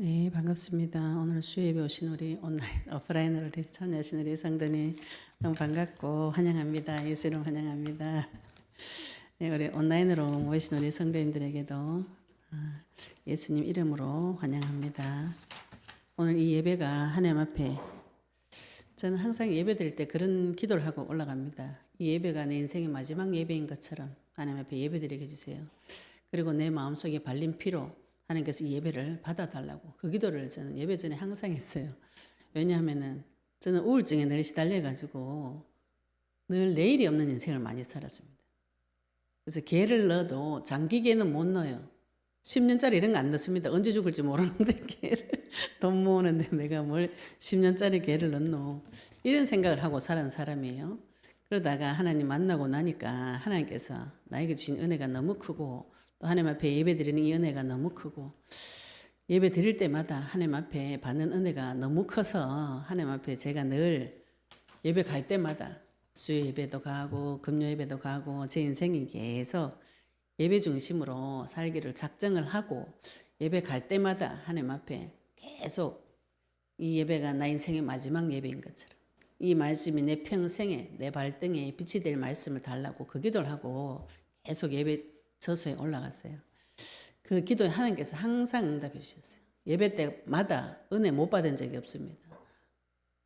네, 반갑습니다. 오늘 수요예배 오신 우리 온라인, 오프라인으로 참여하신 우리 성도님 너무 반갑고 환영합니다. 예수 이름 환영합니다. 네, 우리 온라인으로 모이신 우리 성도님들에게도 예수님 이름으로 환영합니다. 오늘 이 예배가 하나님 앞에 저는 항상 예배 드릴 때 그런 기도를 하고 올라갑니다. 이 예배가 내 인생의 마지막 예배인 것처럼 하나님 앞에 예배 드리게 해주세요. 그리고 내 마음속에 발린 피로 하나님께서 이 예배를 받아달라고 그 기도를 저는 예배 전에 항상 했어요. 왜냐하면은 저는 우울증에 늘 시달려가지고 늘 내일이 없는 인생을 많이 살았습니다. 그래서 개를 넣어도 장기 개는 못 넣어요. 10년짜리 이런 거 안 넣습니다. 언제 죽을지 모르는데 개를 돈 모으는데 내가 뭘 10년짜리 개를 넣노. 이런 생각을 하고 살은 사람이에요. 그러다가 하나님 만나고 나니까 하나님께서 나에게 주신 은혜가 너무 크고 또 하나님 앞에 예배 드리는 이 은혜가 너무 크고 예배 드릴 때마다 하나님 앞에 받는 은혜가 너무 커서 하나님 앞에 제가 늘 예배 갈 때마다 수요 예배도 가고 금요 예배도 가고 제 인생이 계속 예배 중심으로 살기를 작정을 하고 예배 갈 때마다 하나님 앞에 계속 이 예배가 나 인생의 마지막 예배인 것처럼 이 말씀이 내 평생에 내 발등에 빛이 될 말씀을 달라고 그 기도를 하고 계속 예배 저수에 올라갔어요. 그 기도에 하나님께서 항상 응답해 주셨어요. 예배 때마다 은혜 못 받은 적이 없습니다.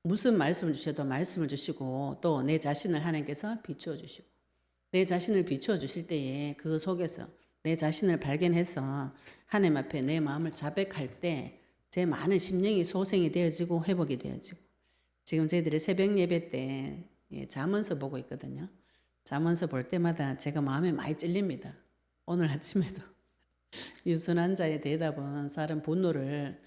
무슨 말씀을 주셔도 말씀을 주시고 또 내 자신을 하나님께서 비추어 주시고 내 자신을 비추어 주실 때에 그 속에서 내 자신을 발견해서 하나님 앞에 내 마음을 자백할 때 제 많은 심령이 소생이 되어지고 회복이 되어지고 지금 저희들이 새벽 예배 때 잠언서 보고 있거든요. 잠언서 볼 때마다 제가 마음에 많이 찔립니다. 오늘 아침에도 유순한 자의 대답은 사람 분노를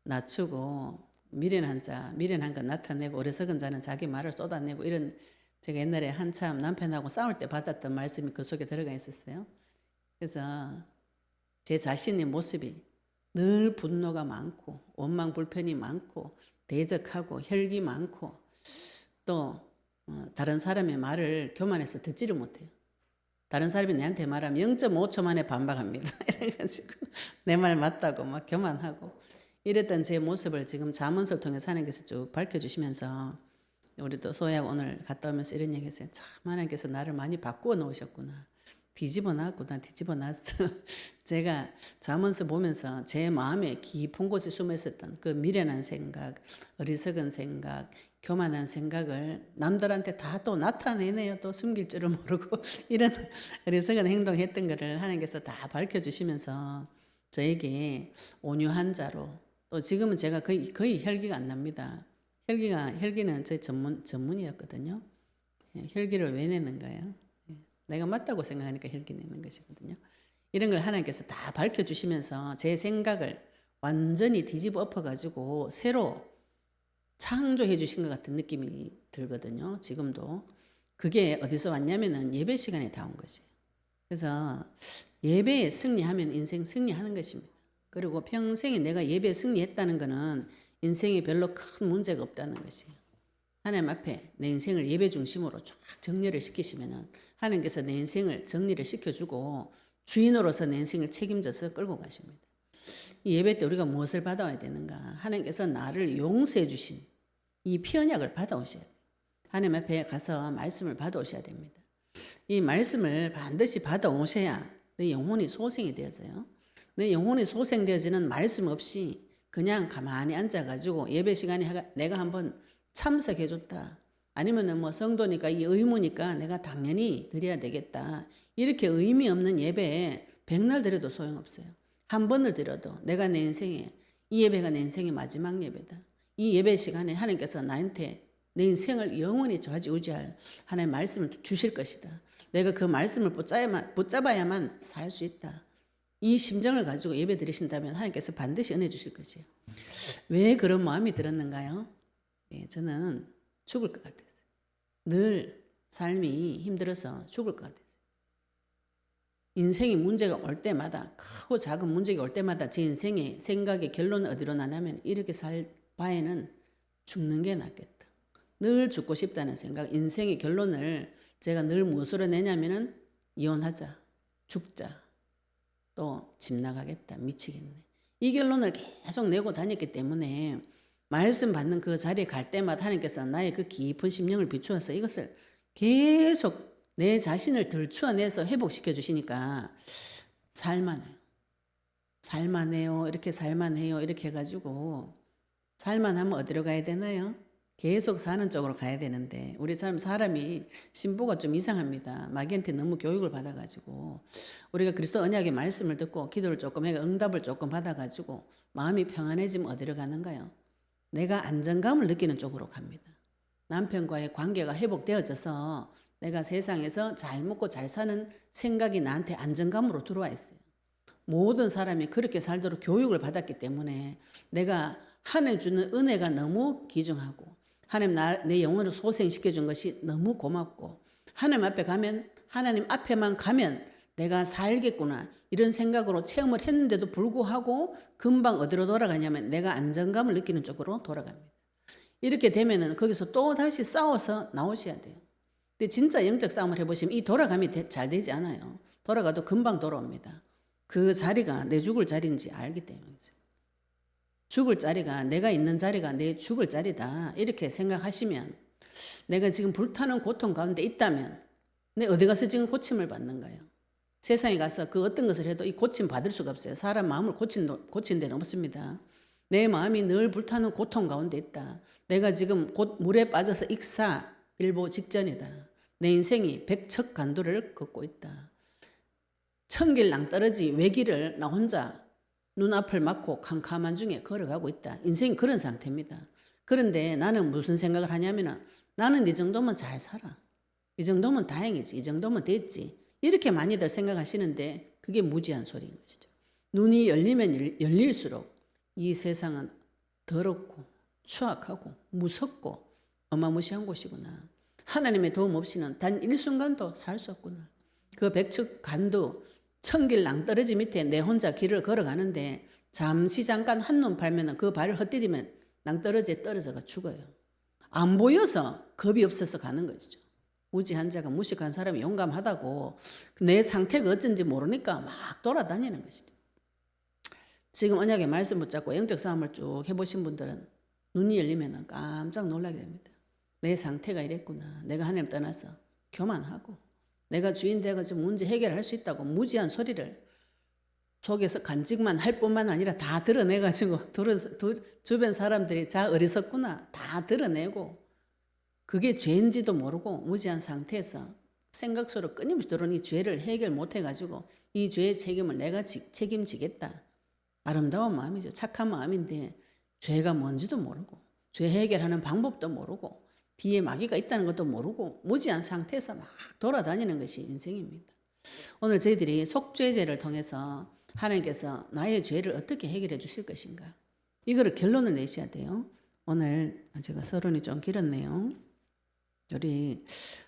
낮추고 미련한 건 나타내고 어리석은 자는 자기 말을 쏟아내고 이런 제가 옛날에 한참 남편하고 싸울 때 받았던 말씀이 그 속에 들어가 있었어요. 그래서 제 자신의 모습이 늘 분노가 많고 원망 불편이 많고 대적하고 혈기 많고 또 다른 사람의 말을 교만해서 듣지를 못해요. 다른 사람이 내한테 말하면 0.5초 만에 반박합니다. 이래가지고 내 말 맞다고 막 교만하고 이랬던 제 모습을 지금 잠언서를 통해서 하나님께서 쭉 밝혀주시면서 우리 또 소희하고 오늘 갔다 오면서 이런 얘기 했어요. 참 하나님께서 나를 많이 바꾸어 놓으셨구나. 뒤집어 놨구나. 뒤집어 놨어. 제가 잠언서 보면서 제 마음에 깊은 곳에 숨어 있었던 그 미련한 생각, 어리석은 생각, 교만한 생각을 남들한테 다 또 나타내네요. 또 숨길 줄을 모르고 이런 어리석은 행동했던 거를 하나님께서 다 밝혀주시면서 저에게 온유한 자로 또 지금은 제가 거의 혈기가 안 납니다. 혈기는 제 전문이었거든요. 혈기를 왜 내는가요? 내가 맞다고 생각하니까 혈기 내는 것이거든요. 이런 걸 하나님께서 다 밝혀주시면서 제 생각을 완전히 뒤집어 엎어가지고 새로 창조해 주신 것 같은 느낌이 들거든요. 지금도. 그게 어디서 왔냐면은 예배 시간에 다 온 것이에요. 그래서 예배에 승리하면 인생 승리하는 것입니다. 그리고 평생에 내가 예배에 승리했다는 것은 인생에 별로 큰 문제가 없다는 것이에요. 하나님 앞에 내 인생을 예배 중심으로 쫙 정리를 시키시면은 하나님께서 내 인생을 정리를 시켜주고 주인으로서 내 인생을 책임져서 끌고 가십니다. 이 예배 때 우리가 무엇을 받아와야 되는가? 하나님께서 나를 용서해 주신 이 피언약을 받아오셔야 돼요. 하나님 앞에 가서 말씀을 받아오셔야 됩니다. 이 말씀을 반드시 받아오셔야 내 영혼이 소생이 되어져요. 내 영혼이 소생되어지는 말씀 없이 그냥 가만히 앉아가지고 예배 시간에 내가 한번 참석해줬다. 아니면은 뭐 성도니까 이 의무니까 내가 당연히 드려야 되겠다. 이렇게 의미 없는 예배에 백날 드려도 소용없어요. 한 번을 드려도 내가 내 인생에 이 예배가 내 인생의 마지막 예배다. 이 예배 시간에 하나님께서 나한테 내 인생을 영원히 좌지우지할 하나님의 말씀을 주실 것이다. 내가 그 말씀을 붙잡아야만 살 수 있다. 이 심정을 가지고 예배 드리신다면 하나님께서 반드시 은혜 주실 것이에요. 왜 그런 마음이 들었는가요? 저는 죽을 것 같았어요. 늘 삶이 힘들어서 죽을 것 같았어요. 인생이 문제가 올 때마다 크고 작은 문제가 올 때마다 제 인생의 생각의 결론은 어디로 나냐면 이렇게 살 바에는 죽는 게 낫겠다. 늘 죽고 싶다는 생각, 인생의 결론을 제가 늘 무엇으로 내냐면은 이혼하자, 죽자, 또 집 나가겠다, 미치겠네. 이 결론을 계속 내고 다녔기 때문에 말씀 받는 그 자리에 갈 때마다 하나님께서 나의 그 깊은 심령을 비추어서 이것을 계속 내 자신을 들추어내서 회복시켜 주시니까 살만해요. 살만해요. 이렇게 살만해요. 이렇게 해가지고 살만하면 어디로 가야 되나요? 계속 사는 쪽으로 가야 되는데 우리 사람이 신부가 좀 이상합니다. 마귀한테 너무 교육을 받아가지고 우리가 그리스도 언약의 말씀을 듣고 기도를 조금 해가 응답을 조금 받아가지고 마음이 평안해지면 어디로 가는가요? 내가 안정감을 느끼는 쪽으로 갑니다. 남편과의 관계가 회복되어져서 내가 세상에서 잘 먹고 잘 사는 생각이 나한테 안정감으로 들어와 있어요. 모든 사람이 그렇게 살도록 교육을 받았기 때문에 내가 하나님 주는 은혜가 너무 귀중하고 하나님 내 영혼을 소생시켜 준 것이 너무 고맙고 하나님 앞에 가면 하나님 앞에만 가면 내가 살겠구나 이런 생각으로 체험을 했는데도 불구하고 금방 어디로 돌아가냐면 내가 안정감을 느끼는 쪽으로 돌아갑니다. 이렇게 되면은 거기서 또 다시 싸워서 나오셔야 돼요. 근데 진짜 영적 싸움을 해보시면 이 돌아감이 잘 되지 않아요. 돌아가도 금방 돌아옵니다. 그 자리가 내 죽을 자리인지 알기 때문이죠. 죽을 자리가 내가 있는 자리가 내 죽을 자리다 이렇게 생각하시면 내가 지금 불타는 고통 가운데 있다면 내 어디 가서 지금 고침을 받는가요? 세상에 가서 그 어떤 것을 해도 이 고침 받을 수가 없어요. 사람 마음을 고친 데는 없습니다. 내 마음이 늘 불타는 고통 가운데 있다. 내가 지금 곧 물에 빠져서 익사일보 직전이다. 내 인생이 백척간도를 걷고 있다. 천길 낭떠러지 외길을 나 혼자 눈앞을 막고 캄캄한 중에 걸어가고 있다. 인생이 그런 상태입니다. 그런데 나는 무슨 생각을 하냐면 나는 이 정도면 잘 살아. 이 정도면 다행이지. 이 정도면 됐지. 이렇게 많이들 생각하시는데 그게 무지한 소리인 것이죠. 눈이 열리면 열릴수록 이 세상은 더럽고 추악하고 무섭고 어마무시한 곳이구나. 하나님의 도움 없이는 단 일순간도 살 수 없구나. 그 백척간도 천길 낭떠러지 밑에 내 혼자 길을 걸어가는데 잠시 잠깐 한눈 팔면 그 발을 헛디디면 낭떠러지에 떨어져가 죽어요. 안 보여서 겁이 없어서 가는 것이죠. 무지한 자가 무식한 사람이 용감하다고 내 상태가 어쩐지 모르니까 막 돌아다니는 것이죠. 지금 언약의 말씀 붙잡고 영적 싸움을 쭉 해보신 분들은 눈이 열리면 깜짝 놀라게 됩니다. 내 상태가 이랬구나. 내가 하나님 떠나서 교만하고 내가 주인 돼가지고 문제 해결할 수 있다고 무지한 소리를 속에서 간직만 할 뿐만 아니라 다 드러내가지고 주변 사람들이 자 어리석구나 다 드러내고 그게 죄인지도 모르고 무지한 상태에서 생각 속으로 끊임없이 들어오는 이 죄를 해결 못해가지고 이 죄의 책임을 내가 책임지겠다. 아름다운 마음이죠. 착한 마음인데 죄가 뭔지도 모르고 죄 해결하는 방법도 모르고 뒤에 마귀가 있다는 것도 모르고 무지한 상태에서 막 돌아다니는 것이 인생입니다. 오늘 저희들이 속죄제를 통해서 하나님께서 나의 죄를 어떻게 해결해 주실 것인가 이거를 결론을 내셔야 돼요. 오늘 제가 서론이 좀 길었네요. 우리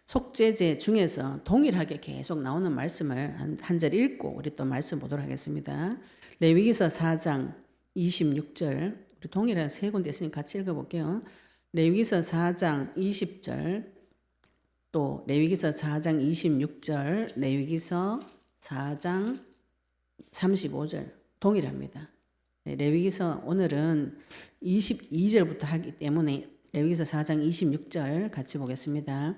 속죄제 중에서 동일하게 계속 나오는 말씀을 한 절 읽고 우리 또 말씀 보도록 하겠습니다. 레위기서 4장 26절 우리 동일한 세 군데 있으니 같이 읽어볼게요. 레위기서 4장 20절 또 레위기서 4장 26절 레위기서 4장 35절 동일합니다. 레위기서 오늘은 22절부터 하기 때문에 레위기서 4장 26절 같이 보겠습니다.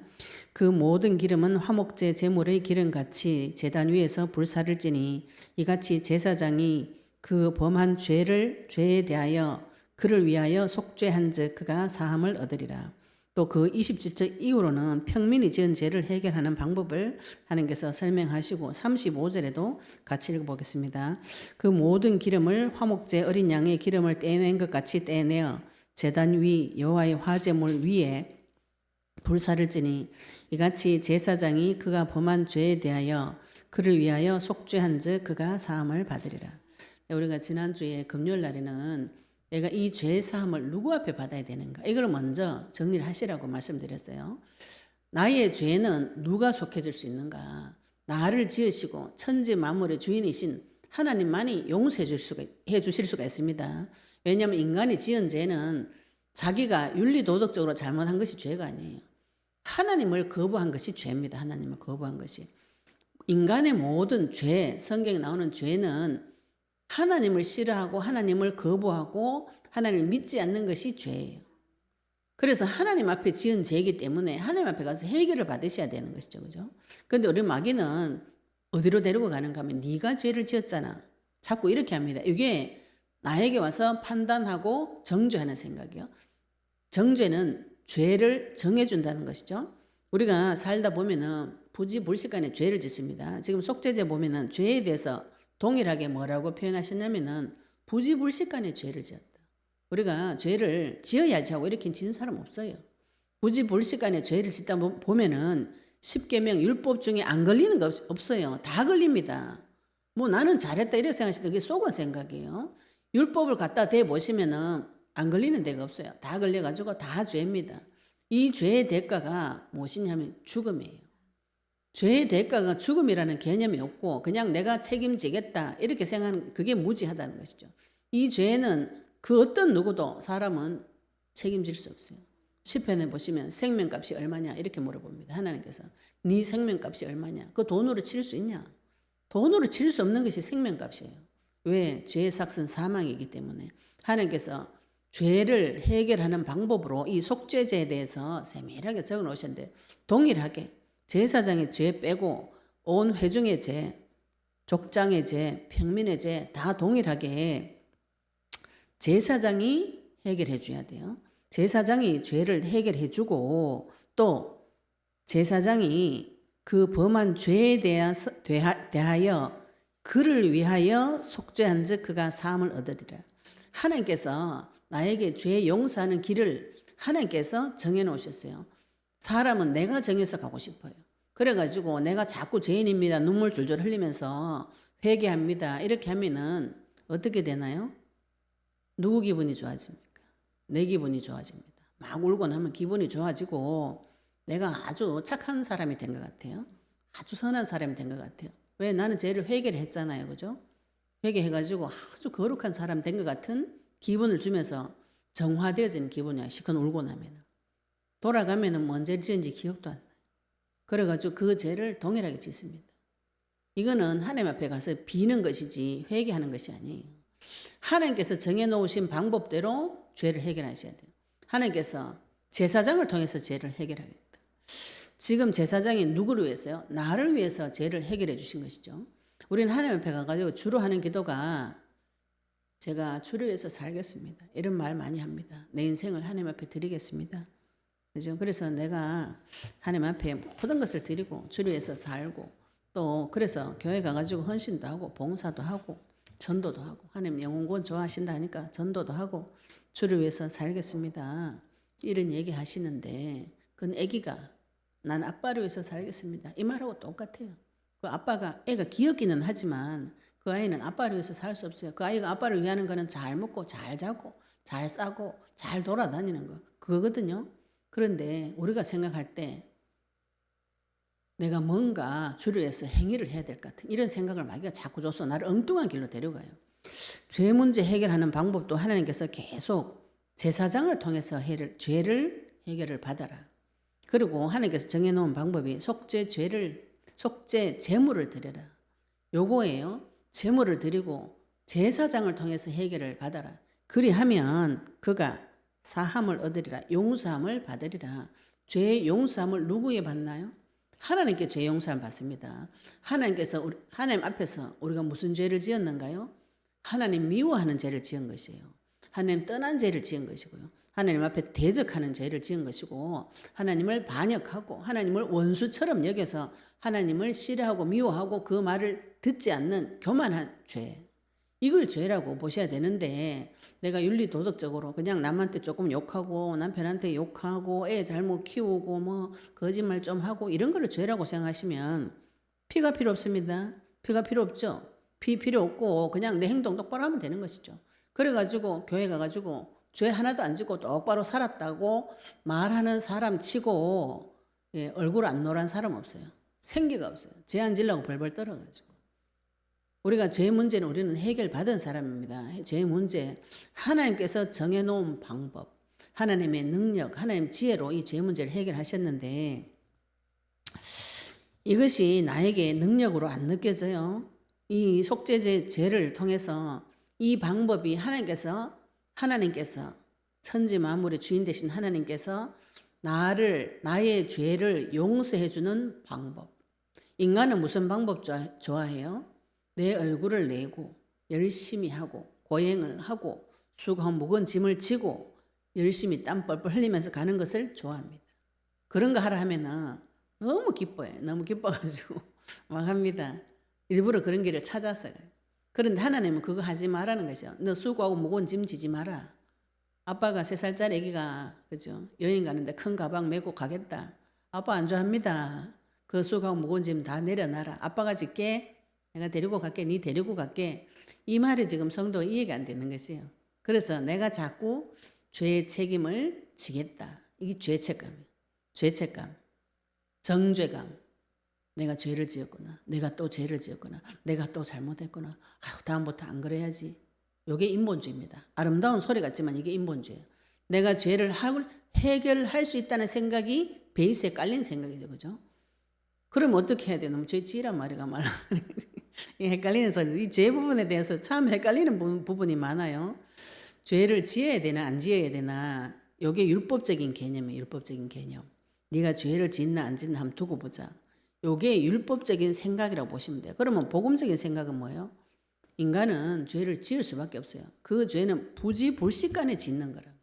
그 모든 기름은 화목제 제물의 기름같이 제단 위에서 불사를 찌니 이같이 제사장이 그 범한 죄에 대하여 그를 위하여 속죄한즉 그가 사함을 얻으리라. 또 그 27절 이후로는 평민이 지은 죄를 해결하는 방법을 하나님께서 설명하시고 35절에도 같이 읽어보겠습니다. 그 모든 기름을 화목제 어린 양의 기름을 떼낸 것 같이 떼내어 제단 위 여호와의 화제물 위에 불사를 찌니 이같이 제사장이 그가 범한 죄에 대하여 그를 위하여 속죄한즉 그가 사함을 받으리라. 우리가 지난주에 금요일 날에는 내가 이 죄 사함을 누구 앞에 받아야 되는가 이걸 먼저 정리를 하시라고 말씀드렸어요. 나의 죄는 누가 속해줄 수 있는가? 나를 지으시고 천지 만물의 주인이신 하나님만이 용서해 주실 수가 있습니다. 왜냐하면 인간이 지은 죄는 자기가 윤리도덕적으로 잘못한 것이 죄가 아니에요. 하나님을 거부한 것이 죄입니다. 하나님을 거부한 것이. 인간의 모든 죄, 성경에 나오는 죄는 하나님을 싫어하고 하나님을 거부하고 하나님을 믿지 않는 것이 죄예요. 그래서 하나님 앞에 지은 죄이기 때문에 하나님 앞에 가서 해결을 받으셔야 되는 것이죠. 그죠? 근데 우리 마귀는 어디로 데리고 가는가 하면 네가 죄를 지었잖아. 자꾸 이렇게 합니다. 이게 나에게 와서 판단하고 정죄하는 생각이요. 정죄는 죄를 정해준다는 것이죠. 우리가 살다 보면은 부지불식간에 죄를 짓습니다. 지금 속죄제 보면은 죄에 대해서 동일하게 뭐라고 표현하셨냐면은 부지불식간에 죄를 지었다. 우리가 죄를 지어야지 하고 이렇게 지은 사람 없어요. 부지불식간에 죄를 짓다 보면은 10계명 율법 중에 안 걸리는 거 없어요. 다 걸립니다. 뭐 나는 잘했다 이렇게 생각하시는데 그게 속은 생각이에요. 율법을 갖다 대보시면은 안 걸리는 데가 없어요. 다 걸려가지고 다 죄입니다. 이 죄의 대가가 무엇이냐면 죽음이에요. 죄의 대가가 죽음이라는 개념이 없고 그냥 내가 책임지겠다 이렇게 생각하는 그게 무지하다는 것이죠. 이 죄는 그 어떤 누구도 사람은 책임질 수 없어요. 시편에 보시면 생명값이 얼마냐 이렇게 물어봅니다. 하나님께서 네 생명값이 얼마냐? 그 돈으로 칠 수 있냐? 돈으로 칠 수 없는 것이 생명값이에요. 왜? 죄의 삭은 사망이기 때문에 하나님께서 죄를 해결하는 방법으로 이 속죄제에 대해서 세밀하게 적어 놓으셨는데 동일하게 제사장의 죄 빼고 온 회중의 죄, 족장의 죄, 평민의 죄 다 동일하게 제사장이 해결해 줘야 돼요. 제사장이 죄를 해결해 주고 또 제사장이 그 범한 죄에 대하여 그를 위하여 속죄한 즉 그가 사함을 얻으리라. 하나님께서 나에게 죄 용서하는 길을 하나님께서 정해 놓으셨어요. 사람은 내가 정해서 가고 싶어요. 그래가지고 내가 자꾸 죄인입니다. 눈물 줄줄 흘리면서 회개합니다. 이렇게 하면은 어떻게 되나요? 누구 기분이 좋아집니까? 내 기분이 좋아집니다. 막 울고 나면 기분이 좋아지고 내가 아주 착한 사람이 된 것 같아요. 아주 선한 사람이 된 것 같아요. 왜? 나는 죄를 회개를 했잖아요. 그죠? 회개해가지고 아주 거룩한 사람 된 것 같은 기분을 주면서 정화되어진 기분이야. 시큰 울고 나면. 돌아가면은 뭔 죄를 지은지 기억도 안 나요. 그래가지고 그 죄를 동일하게 짓습니다. 이거는 하나님 앞에 가서 비는 것이지 회개하는 것이 아니에요. 하나님께서 정해놓으신 방법대로 죄를 해결하셔야 돼요. 하나님께서 제사장을 통해서 죄를 해결하겠다. 지금 제사장이 누구를 위해서요? 나를 위해서 죄를 해결해 주신 것이죠. 우리는 하나님 앞에 가가지고 주로 하는 기도가 제가 주를 위해서 살겠습니다. 이런 말 많이 합니다. 내 인생을 하나님 앞에 드리겠습니다. 그죠? 그래서 내가 하나님 앞에 모든 것을 드리고 주를 위해서 살고 또 그래서 교회 가가지고 헌신도 하고 봉사도 하고 전도도 하고 하나님 영혼구원 좋아하신다 하니까 전도도 하고 주를 위해서 살겠습니다. 이런 얘기 하시는데 그건 애기가 난 아빠를 위해서 살겠습니다. 이 말하고 똑같아요. 그 아빠가 애가 귀엽기는 하지만 그 아이는 아빠를 위해서 살 수 없어요. 그 아이가 아빠를 위하는 거는 잘 먹고 잘 자고 잘 싸고 잘 돌아다니는 거 그거거든요. 그런데 우리가 생각할 때 내가 뭔가 주를 위해서 행위를 해야 될 것 같은 이런 생각을 마귀가 자꾸 줘서 나를 엉뚱한 길로 데려가요. 죄 문제 해결하는 방법도 하나님께서 계속 제사장을 통해서 죄를 해결을 받아라. 그리고 하나님께서 정해놓은 방법이 속죄 제물을 드려라. 요거예요. 제물을 드리고 제사장을 통해서 해결을 받아라. 그리하면 그가 사함을 얻으리라. 용서함을 받으리라. 죄 용서함을 누구에 받나요? 하나님께 죄 용서함을 받습니다. 하나님께서 하나님 앞에서 우리가 무슨 죄를 지었는가요? 하나님 미워하는 죄를 지은 것이에요. 하나님 떠난 죄를 지은 것이고요. 하나님 앞에 대적하는 죄를 지은 것이고 하나님을 반역하고 하나님을 원수처럼 여겨서 하나님을 싫어하고 미워하고 그 말을 듣지 않는 교만한 죄. 이걸 죄라고 보셔야 되는데 내가 윤리도덕적으로 그냥 남한테 조금 욕하고 남편한테 욕하고 애 잘못 키우고 뭐 거짓말 좀 하고 이런 거를 죄라고 생각하시면 피가 필요 없습니다. 피가 필요 없죠. 피 필요 없고 그냥 내 행동 똑바로 하면 되는 것이죠. 그래가지고 교회 가가지고 죄 하나도 안 짓고 똑바로 살았다고 말하는 사람 치고 얼굴 안 노란 사람 없어요. 생기가 없어요. 죄 안 지려고 벌벌 떨어가지고. 우리가 죄 문제는 우리는 해결받은 사람입니다. 죄 문제 하나님께서 정해놓은 방법, 하나님의 능력, 하나님 지혜로 이 죄 문제를 해결하셨는데 이것이 나에게 능력으로 안 느껴져요. 이 속죄제 제를 통해서 이 방법이 하나님께서 천지 만물의 주인 되신 하나님께서 나의 죄를 용서해 주는 방법. 인간은 무슨 방법 좋아해요? 내 얼굴을 내고 열심히 하고 고행을 하고 수고한 무거운 짐을 지고 열심히 땀 뻘뻘 흘리면서 가는 것을 좋아합니다. 그런 거 하라 하면은 너무 기뻐요. 너무 기뻐가지고 막 합니다. 일부러 그런 길을 찾았어요. 그런데 하나님은 그거 하지 말라는 것이요. 너 수고하고 무거운 짐 지지 마라. 아빠가 3살짜리 아기가 그죠? 여행 가는데 큰 가방 메고 가겠다. 아빠 안 좋아합니다. 그 수고하고 무거운 짐 다 내려놔라. 아빠가 짓게. 내가 데리고 갈게. 네 데리고 갈게. 이 말이 지금 성도가 이해가 안 되는 것이에요. 그래서 내가 자꾸 죄의 책임을 지겠다. 이게 죄책감이에요. 죄책감, 정죄감. 내가 죄를 지었구나. 내가 또 죄를 지었구나. 내가 또 잘못했구나. 아유, 다음부터 안 그래야지. 이게 인본주의입니다. 아름다운 소리 같지만 이게 인본주의예요. 내가 죄를 해결할 수 있다는 생각이 베이스에 깔린 생각이죠. 그죠? 그럼 어떻게 해야 되나? 너무 죄 지으란 말이가 말라. 헷갈리는 소리. 이 죄 부분에 대해서 참 헷갈리는 부분이 많아요. 죄를 지어야 되나 안 지어야 되나. 이게 율법적인 개념이에요. 율법적인 개념. 네가 죄를 짓나 안 짓나 한번 두고 보자. 이게 율법적인 생각이라고 보시면 돼요. 그러면 복음적인 생각은 뭐예요? 인간은 죄를 지을 수밖에 없어요. 그 죄는 부지불식간에 짓는 거라고.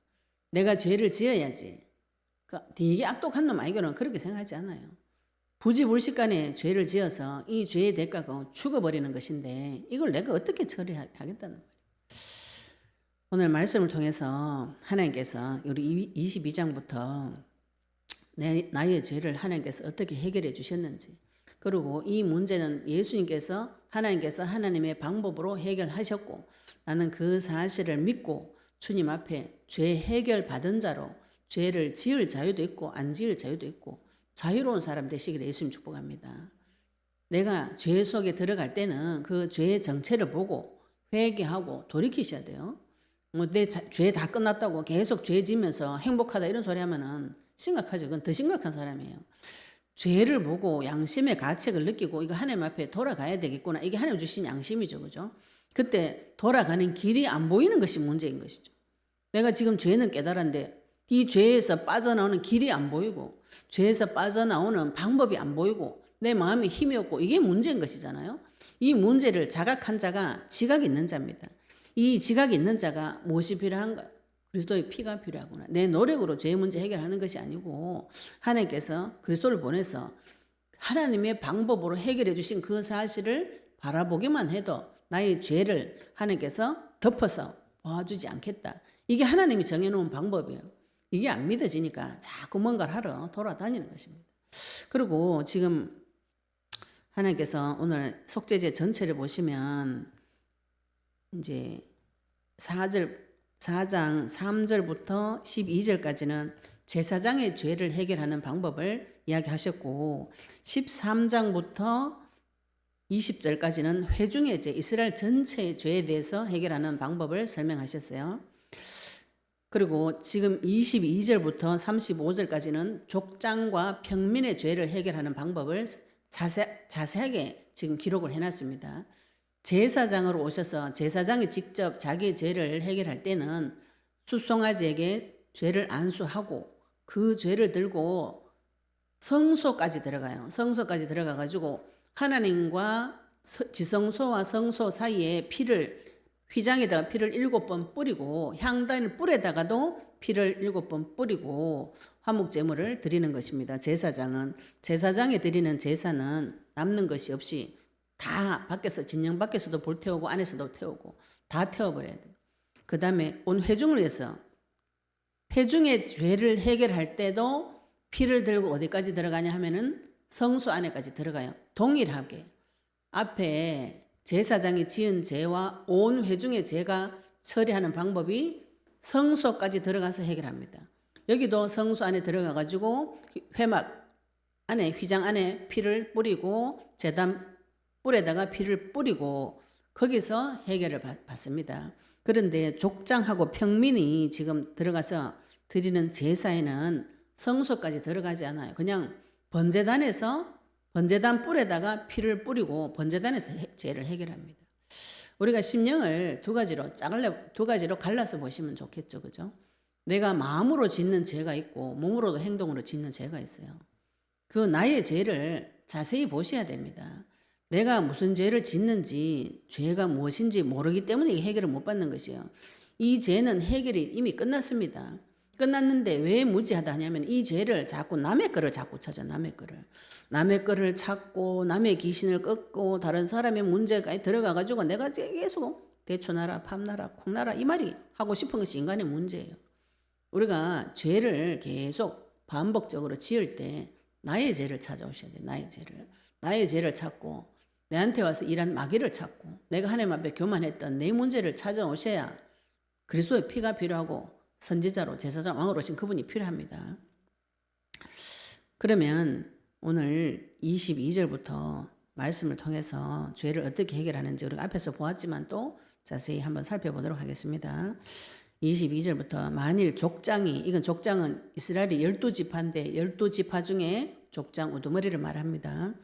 내가 죄를 지어야지. 되게 악독한 놈 아니고는 그렇게 생각하지 않아요. 부지불식간에 죄를 지어서 이 죄의 대가가 죽어버리는 것인데 이걸 내가 어떻게 처리하겠다는 거예요. 오늘 말씀을 통해서 하나님께서 우리 22장부터 나의 죄를 하나님께서 어떻게 해결해 주셨는지, 그리고 이 문제는 하나님께서 하나님의 방법으로 해결하셨고 나는 그 사실을 믿고 주님 앞에 죄 해결 받은 자로 죄를 지을 자유도 있고 안 지을 자유도 있고 자유로운 사람 되시기를 예수님 축복합니다. 내가 죄 속에 들어갈 때는 그 죄의 정체를 보고 회개하고 돌이키셔야 돼요. 내 죄 다 끝났다고 계속 죄 지면서 행복하다 이런 소리 하면은 심각하죠. 그건 더 심각한 사람이에요. 죄를 보고 양심의 가책을 느끼고 이거 하나님 앞에 돌아가야 되겠구나. 이게 하나님 주신 양심이죠. 그죠? 그때 돌아가는 길이 안 보이는 것이 문제인 것이죠. 내가 지금 죄는 깨달았는데 이 죄에서 빠져나오는 길이 안 보이고 죄에서 빠져나오는 방법이 안 보이고 내 마음이 힘이 없고 이게 문제인 것이잖아요. 이 문제를 자각한 자가 지각이 있는 자입니다. 이 지각이 있는 자가 무엇이 필요한가? 그리스도의 피가 필요하구나. 내 노력으로 죄 문제 해결하는 것이 아니고 하나님께서 그리스도를 보내서 하나님의 방법으로 해결해 주신 그 사실을 바라보기만 해도 나의 죄를 하나님께서 덮어서 봐주지 않겠다. 이게 하나님이 정해놓은 방법이에요. 이게 안 믿어지니까 자꾸 뭔가를 하러 돌아다니는 것입니다. 그리고 지금 하나님께서 오늘 속죄제 전체를 보시면 이제 4장 3절부터 12절까지는 제사장의 죄를 해결하는 방법을 이야기하셨고 13장부터 20절까지는 회중의 죄, 이스라엘 전체의 죄에 대해서 해결하는 방법을 설명하셨어요. 그리고 지금 22절부터 35절까지는 족장과 평민의 죄를 해결하는 방법을 자세하게 지금 기록을 해놨습니다. 제사장으로 오셔서 제사장이 직접 자기의 죄를 해결할 때는 숫송아지에게 죄를 안수하고 그 죄를 들고 성소까지 들어가요. 성소까지 들어가가지고 하나님과 지성소와 성소 사이에 휘장에다가 피를 7번 뿌리고 향단을 뿔에다가도 피를 7번 뿌리고 화목제물을 드리는 것입니다. 제사장이 드리는 제사는 남는 것이 없이 다 밖에서 진영 밖에서도 불태우고 안에서도 태우고 다 태워버려야 돼요. 그 다음에 온 회중을 위해서 회중의 죄를 해결할 때도 피를 들고 어디까지 들어가냐 하면은 성소 안에까지 들어가요. 동일하게 앞에 제사장이 지은 죄와 온 회중의 죄가 처리하는 방법이 성소까지 들어가서 해결합니다. 여기도 성소 안에 들어가 가지고 회막 안에 휘장 안에 피를 뿌리고 제단 뿔에다가 피를 뿌리고 거기서 해결을 받습니다. 그런데 족장하고 평민이 지금 들어가서 드리는 제사에는 성소까지 들어가지 않아요. 그냥 번제단에서 번제단 뿔에다가 피를 뿌리고 번제단에서 죄를 해결합니다. 우리가 심령을 두 가지로 갈라서 보시면 좋겠죠, 그죠? 내가 마음으로 짓는 죄가 있고 몸으로도 행동으로 짓는 죄가 있어요. 그 나의 죄를 자세히 보셔야 됩니다. 내가 무슨 죄를 짓는지, 죄가 무엇인지 모르기 때문에 이게 해결을 못 받는 것이에요. 이 죄는 해결이 이미 끝났습니다. 끝났는데 왜 무지하다 하냐면 이 죄를 자꾸 남의 거를 자꾸 찾아, 남의 거를. 남의 거를 찾고 남의 귀신을 꺾고 다른 사람의 문제까지 들어가가지고 내가 계속 대초나라, 팝나라, 콩나라 이 말이 하고 싶은 것이 인간의 문제예요. 우리가 죄를 계속 반복적으로 지을 때 나의 죄를 찾아오셔야 돼요. 나의 죄를 찾고 내한테 와서 일한 마귀를 찾고 내가 하나님 앞에 교만했던 내 문제를 찾아오셔야 그리스도의 피가 필요하고 선지자로 제사장 왕으로 오신 그분이 필요합니다. 그러면 오늘 22절부터 말씀을 통해서 죄를 어떻게 해결하는지 우리가 앞에서 보았지만 또 자세히 한번 살펴보도록 하겠습니다. 22절부터 만일 족장이, 이건 족장은 이스라엘이 12지파인데 12지파 중에 족장 우두머리를 말합니다.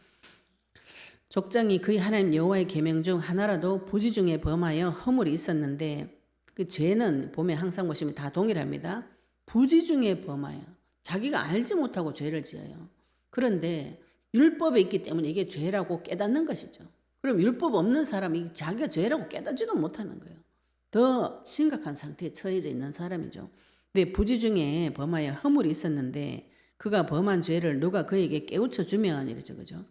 족장이 그의 하나님 여호와의 계명 중 하나라도 부지 중에 범하여 허물이 있었는데 그 죄는 보면 항상 보시면 다 동일합니다. 부지 중에 범하여 자기가 알지 못하고 죄를 지어요. 그런데 율법에 있기 때문에 이게 죄라고 깨닫는 것이죠. 그럼 율법 없는 사람이 자기가 죄라고 깨닫지도 못하는 거예요. 더 심각한 상태에 처해져 있는 사람이죠. 근데 부지 중에 범하여 허물이 있었는데 그가 범한 죄를 누가 그에게 깨우쳐 주면 이러죠, 그죠?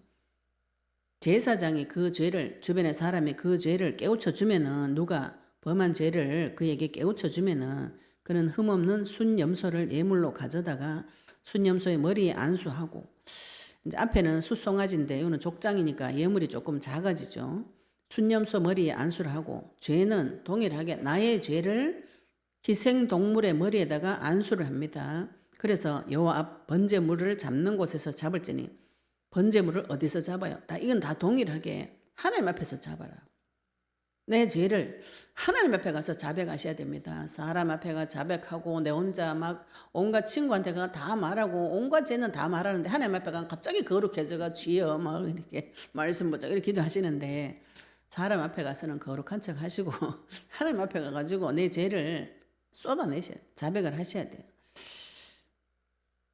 제사장이 그 죄를 주변의 사람이 그 죄를 깨우쳐 주면은 누가 범한 죄를 그에게 깨우쳐 주면은 그는 흠없는 순염소를 예물로 가져다가 순염소의 머리에 안수하고 이제 앞에는 숫송아지인데 이거는 족장이니까 예물이 조금 작아지죠. 순염소 머리에 안수를 하고 죄는 동일하게 나의 죄를 희생동물의 머리에다가 안수를 합니다. 그래서 여호와 앞 번제물을 잡는 곳에서 잡을지니 번제물을 어디서 잡아요? 이건 다 동일하게 하나님 앞에서 잡아라. 내 죄를 하나님 앞에 가서 자백하셔야 됩니다. 사람 앞에 가 자백하고 내 혼자 막 온갖 친구한테 다 말하고 온갖 죄는 다 말하는데 하나님 앞에 가면 갑자기 거룩해져가 주여 막 이렇게 말씀 보자 이렇게 기도하시는데 사람 앞에 가서는 거룩한 척 하시고 하나님 앞에 가가지고 내 죄를 쏟아내셔야 돼요. 자백을 하셔야 돼요.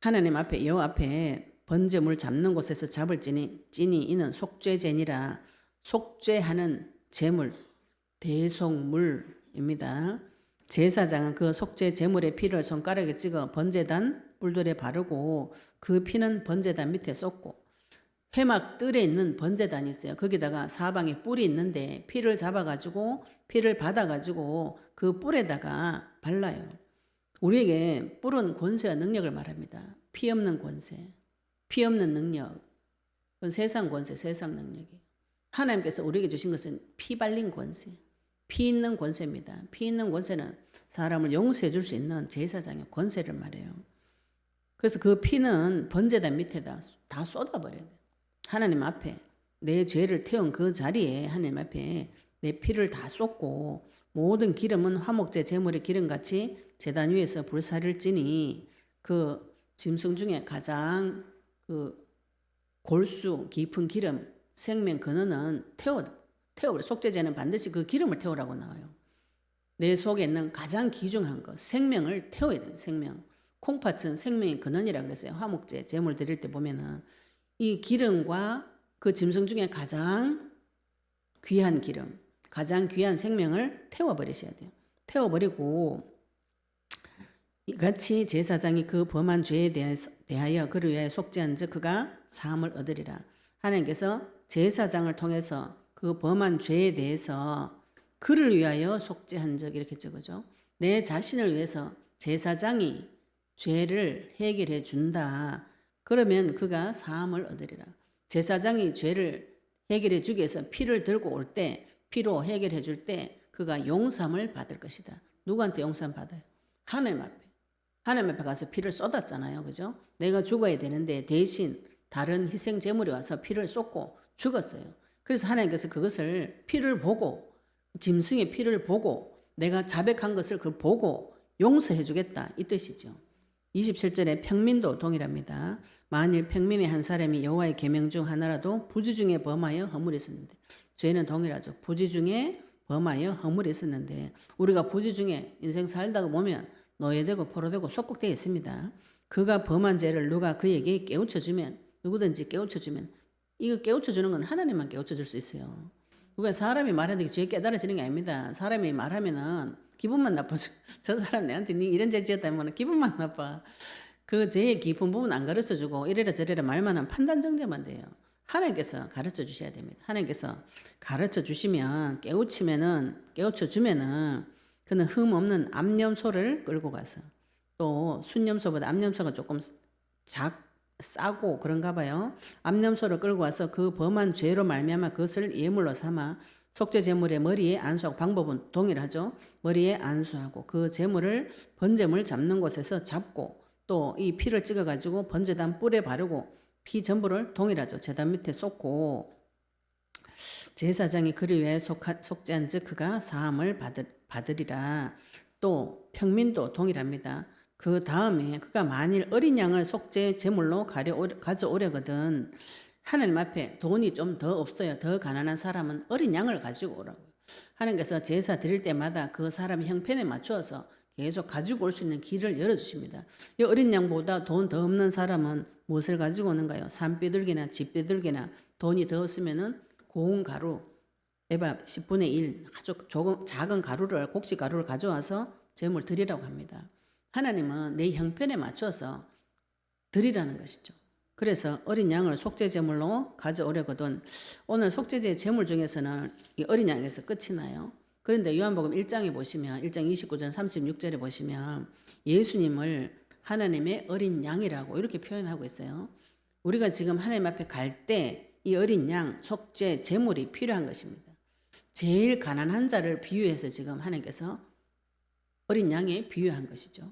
하나님 앞에 여호와 앞에 번제물 잡는 곳에서 잡을지니 이는 속죄제니라. 속죄하는 제물 대속물입니다. 제사장은 그 속죄 제물의 피를 손가락에 찍어 번제단 뿔돌에 바르고 그 피는 번제단 밑에 쏟고 회막 뜰에 있는 번제단이 있어요. 거기다가 사방에 뿔이 있는데 피를 잡아가지고 피를 받아가지고 그 뿔에다가 발라요. 우리에게 뿔은 권세와 능력을 말합니다. 피 없는 권세, 피 없는 능력, 그건 세상 권세, 세상 능력이에요. 하나님께서 우리에게 주신 것은 피 발린 권세, 피 있는 권세입니다. 피 있는 권세는 사람을 용서해 줄 수 있는 제사장의 권세를 말해요. 그래서 그 피는 번제단 밑에다 다 쏟아버려야 돼요. 하나님 앞에 내 죄를 태운 그 자리에 하나님 앞에 내 피를 다 쏟고 모든 기름은 화목제 제물의 기름같이 제단 위에서 불사를 찌니 그 짐승 중에 가장 그 골수 깊은 기름 생명 근원은 태워버려. 속죄제는 반드시 그 기름을 태우라고 나와요. 내 속에 있는 가장 귀중한 것 생명을 태워야 돼요. 생명. 콩팥은 생명의 근원이라고 그랬어요. 화목제 제물 드릴 때 보면은 이 기름과 그 짐승 중에 가장 귀한 기름, 가장 귀한 생명을 태워버리셔야 돼요. 태워버리고 같이 제사장이 그 범한 죄에 대하여 그를 위하여 속죄한 즉 그가 사함을 얻으리라. 하나님께서 제사장을 통해서 그 범한 죄에 대해서 그를 위하여 속죄한 적 이렇게 적어죠. 내 자신을 위해서 제사장이 죄를 해결해 준다. 그러면 그가 사함을 얻으리라. 제사장이 죄를 해결해 주기 위해서 피를 들고 올 때 피로 해결해 줄 때 그가 용서함을 받을 것이다. 누구한테 용서함 받아요? 하나님 앞에. 하나님 앞에 가서 피를 쏟았잖아요. 그죠? 내가 죽어야 되는데 대신 다른 희생 제물이 와서 피를 쏟고 죽었어요. 그래서 하나님께서 그것을 피를 보고 짐승의 피를 보고 내가 자백한 것을 그 보고 용서해 주겠다 이 뜻이죠. 27절에 평민도 동일합니다. 만일 평민의 한 사람이 여호와의 계명 중 하나라도 부지 중에 범하여 허물이 있었는데, 죄는 동일하죠. 부지 중에 범하여 허물이 있었는데, 우리가 부지 중에 인생 살다가 보면 노예되고 포로되고 속국되어 있습니다. 그가 범한 죄를 누가 그에게 깨우쳐주면, 누구든지 깨우쳐주면, 이거 깨우쳐주는 건 하나님만 깨우쳐줄 수 있어요. 그러니까 사람이 말하는 게 죄 깨달아지는 게 아닙니다. 사람이 말하면은 기분만 나빠져. 저 사람 내한테 니 이런 죄 지었다면 기분만 나빠. 그 죄의 깊은 부분 안 가르쳐 주고 이래라 저래라 말만 하면 판단 정죄만 돼요. 하나님께서 가르쳐 주셔야 됩니다. 하나님께서 가르쳐 주시면 깨우쳐 주면은 그는 흠 없는 암염소를 끌고 가서, 또 순염소보다 암염소가 조금 싸고 그런가 봐요. 암염소를 끌고 와서 그 범한 죄로 말미암아 그것을 예물로 삼아 속죄 제물의 머리에 안수하고, 방법은 동일하죠. 머리에 안수하고 그 제물을 번제물 잡는 곳에서 잡고, 또 이 피를 찍어 가지고 번제단 뿔에 바르고, 피 전부를 동일하죠. 제단 밑에 쏟고, 제사장이 그를 위해 속죄한즉 그가 사함을 받으리라. 또 평민도 동일합니다. 그 다음에 그가 만일 어린 양을 속죄 제물로 가져오려거든, 하나님 앞에 돈이 좀 더 없어요. 더 가난한 사람은 어린 양을 가지고 오라고요. 하나님께서 제사 드릴 때마다 그 사람 형편에 맞추어서 계속 가지고 올 수 있는 길을 열어주십니다. 이 어린 양보다 돈 더 없는 사람은 무엇을 가지고 오는가요? 산비둘기나 집비둘기나, 돈이 더 없으면은 고운 가루, 에바 10분의 1, 아주 조금 작은 가루를, 곡식 가루를 가져와서 제물 드리라고 합니다. 하나님은 내 형편에 맞춰서 드리라는 것이죠. 그래서 어린 양을 속죄 제물로 가져오려거든, 오늘 속죄제 제물 중에서는 이 어린 양에서 끝이 나요. 그런데 요한복음 1장에 보시면, 1장 29절 36절에 보시면 예수님을 하나님의 어린 양이라고 이렇게 표현하고 있어요. 우리가 지금 하나님 앞에 갈 때 이 어린 양 속죄 제물이 필요한 것입니다. 제일 가난한 자를 비유해서 지금 하나님께서 어린 양에 비유한 것이죠.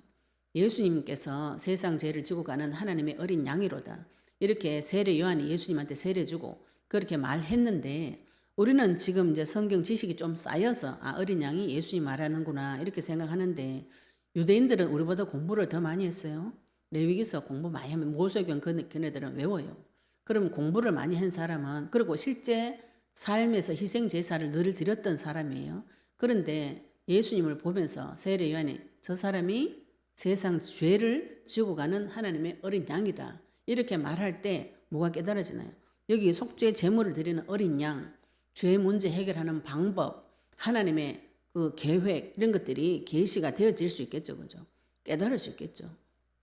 예수님께서 세상 죄를 지고 가는 하나님의 어린 양이로다, 이렇게 세례 요한이 예수님한테 세례 주고 그렇게 말했는데, 우리는 지금 이제 성경 지식이 좀 쌓여서 어린 양이 예수님 말하는구나 이렇게 생각하는데, 유대인들은 우리보다 공부를 더 많이 했어요. 레위기서 공부 많이 하면 모세경 걔네들은 외워요. 그럼 공부를 많이 한 사람은, 그리고 실제 삶에서 희생 제사를 늘 드렸던 사람이에요. 그런데 예수님을 보면서 세례 요한이 저 사람이 세상 죄를 지고 가는 하나님의 어린 양이다 이렇게 말할 때 뭐가 깨달아지나요? 여기 속죄 제물을 드리는 어린 양, 죄 문제 해결하는 방법, 하나님의 그 계획, 이런 것들이 계시가 되어질 수 있겠죠. 그죠? 깨달을 수 있겠죠.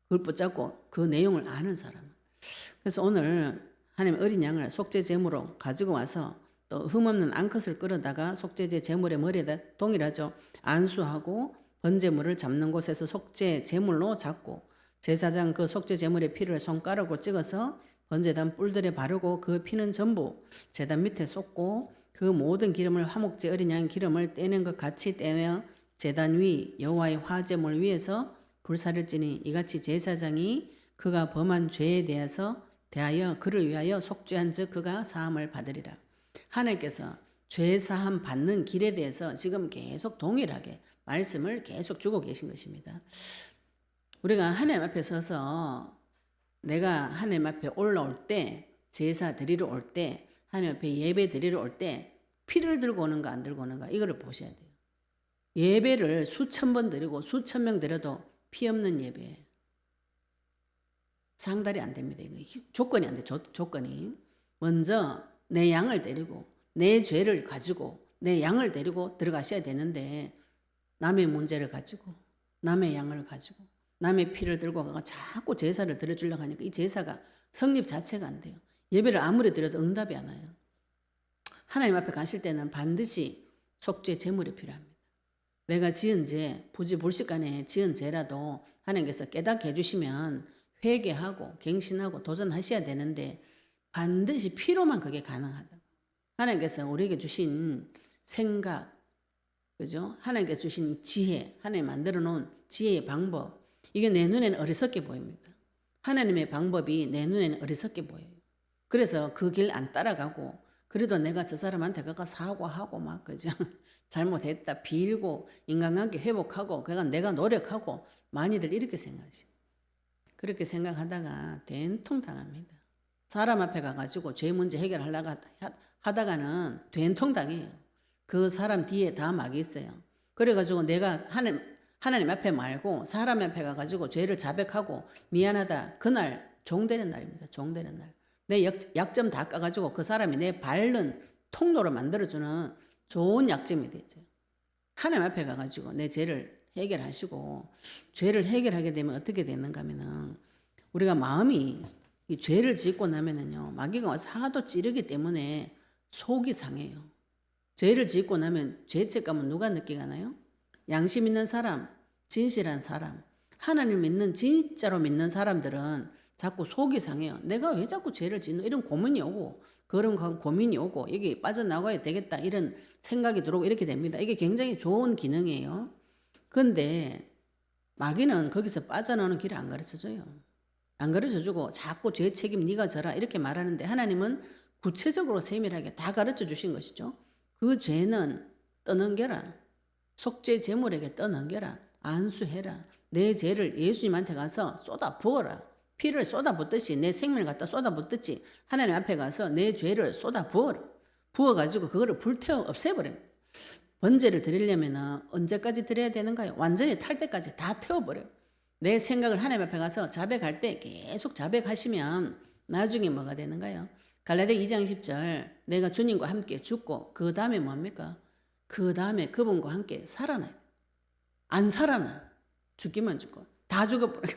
그걸 붙잡고 그 내용을 아는 사람은. 그래서 오늘 하나님의 어린 양을 속죄 제물로 가지고 와서, 또 흠없는 암컷을 끌어다가 속죄제 제물의 머리에다 동일하죠. 안수하고 번제물을 잡는 곳에서 속죄 제물로 잡고, 제사장 그 속죄 제물의 피를 손가락으로 찍어서 번제단 뿔들에 바르고 그 피는 전부 제단 밑에 쏟고, 그 모든 기름을 화목제 어린 양 기름을 떼는 것 같이 떼며 제단 위 여호와의 화제물 위에서 불사를 지니, 이같이 제사장이 그가 범한 죄에 대하여 그를 위하여 속죄한즉 그가 사함을 받으리라. 하나님께서 죄 사함 받는 길에 대해서 지금 계속 동일하게 말씀을 계속 주고 계신 것입니다. 우리가 하나님 앞에 서서, 내가 하나님 앞에 올라올 때, 제사 드리러 올 때, 하나님 앞에 예배 드리러 올 때 피를 들고 오는가 안 들고 오는가 이거를 보셔야 돼요. 예배를 수천 번 드리고 수천 명 드려도 피 없는 예배 상달이 안 됩니다. 이거 조건이 안 돼. 조건이. 먼저 내 양을 데리고, 내 죄를 가지고 내 양을 데리고 들어가셔야 되는데, 남의 문제를 가지고, 남의 양을 가지고, 남의 피를 들고 가서 자꾸 제사를 드려주려고 하니까 이 제사가 성립 자체가 안 돼요. 예배를 아무리 드려도 응답이 안 와요. 하나님 앞에 가실 때는 반드시 속죄 제물이 필요합니다. 내가 지은 죄, 부지불식간에 지은 죄라도 하나님께서 깨닫게 해주시면 회개하고 갱신하고 도전하셔야 되는데, 반드시 피로만 그게 가능하다고. 하나님께서 우리에게 주신 생각, 그죠? 하나님께서 주신 이 지혜, 하나님 만들어 놓은 지혜의 방법, 이게 내 눈에는 어리석게 보입니다. 하나님의 방법이 내 눈에는 어리석게 보여요. 그래서 그 길 안 따라가고, 그래도 내가 저 사람한테 가서 사과하고 막, 그죠? 잘못했다 빌고 인간관계 회복하고, 그러니까 내가 노력하고, 많이들 이렇게 생각하지. 그렇게 생각하다가 된통 당합니다. 사람 앞에 가가지고 죄 문제 해결하려고 하다가는 된통 당해요. 그 사람 뒤에 다 막이 있어요. 그래가지고 내가 하나님 앞에 말고 사람 앞에 가가지고 죄를 자백하고 미안하다. 그날 종되는 날입니다. 종되는 날. 내 약점 다 까가지고 그 사람이 내 바른 통로를 만들어주는 좋은 약점이 되죠. 하나님 앞에 가가지고 내 죄를 해결하시고, 죄를 해결하게 되면 어떻게 되는가 하면은 우리가 마음이 이 죄를 짓고 나면은요, 마귀가 와서 하도 찌르기 때문에 속이 상해요. 죄를 짓고 나면 죄책감은 누가 느끼가나요? 양심 있는 사람, 진실한 사람, 하나님 믿는 진짜로 믿는 사람들은 자꾸 속이 상해요. 내가 왜 자꾸 죄를 짓노? 이런 고민이 오고, 그런 고민이 오고, 여기 빠져나가야 되겠다 이런 생각이 들어오고 이렇게 됩니다. 이게 굉장히 좋은 기능이에요. 그런데 마귀는 거기서 빠져나오는 길을 안 가르쳐줘요. 안 가르쳐주고 자꾸 죄 책임 네가 져라 이렇게 말하는데, 하나님은 구체적으로 세밀하게 다 가르쳐 주신 것이죠. 그 죄는 떠넘겨라. 속죄 제물에게 떠넘겨라. 안수해라. 내 죄를 예수님한테 가서 쏟아 부어라. 피를 쏟아 붓듯이 내 생명을 갖다 쏟아 붓듯이 하나님 앞에 가서 내 죄를 쏟아 부어라. 부어가지고 그거를 불태워 없애버려. 번제를 드리려면 언제까지 드려야 되는가요? 완전히 탈 때까지 다 태워버려요. 내 생각을 하나님 앞에 가서 자백할 때 계속 자백하시면 나중에 뭐가 되는가요? 갈라디아 2장 10절, 내가 주님과 함께 죽고 그 다음에 뭡니까? 그 다음에 그분과 함께 살아나요. 안 살아나. 죽기만 죽고 다 죽어버려.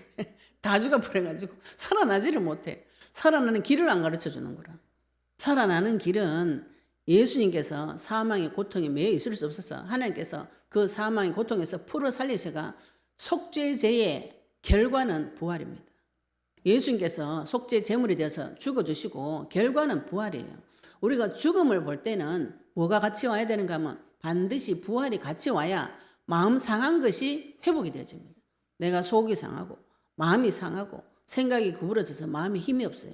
다 죽어버려가지고 살아나지를 못해. 살아나는 길을 안 가르쳐 주는 거라. 살아나는 길은 예수님께서 사망의 고통에 매여 있을 수 없어서 하나님께서 그 사망의 고통에서 풀어 살리셔가 속죄제의 결과는 부활입니다. 예수님께서 속죄 제물이 되어서 죽어주시고 결과는 부활이에요. 우리가 죽음을 볼 때는 뭐가 같이 와야 되는가 하면 반드시 부활이 같이 와야 마음 상한 것이 회복이 되어집니다. 내가 속이 상하고 마음이 상하고 생각이 구부러져서 마음에 힘이 없어요.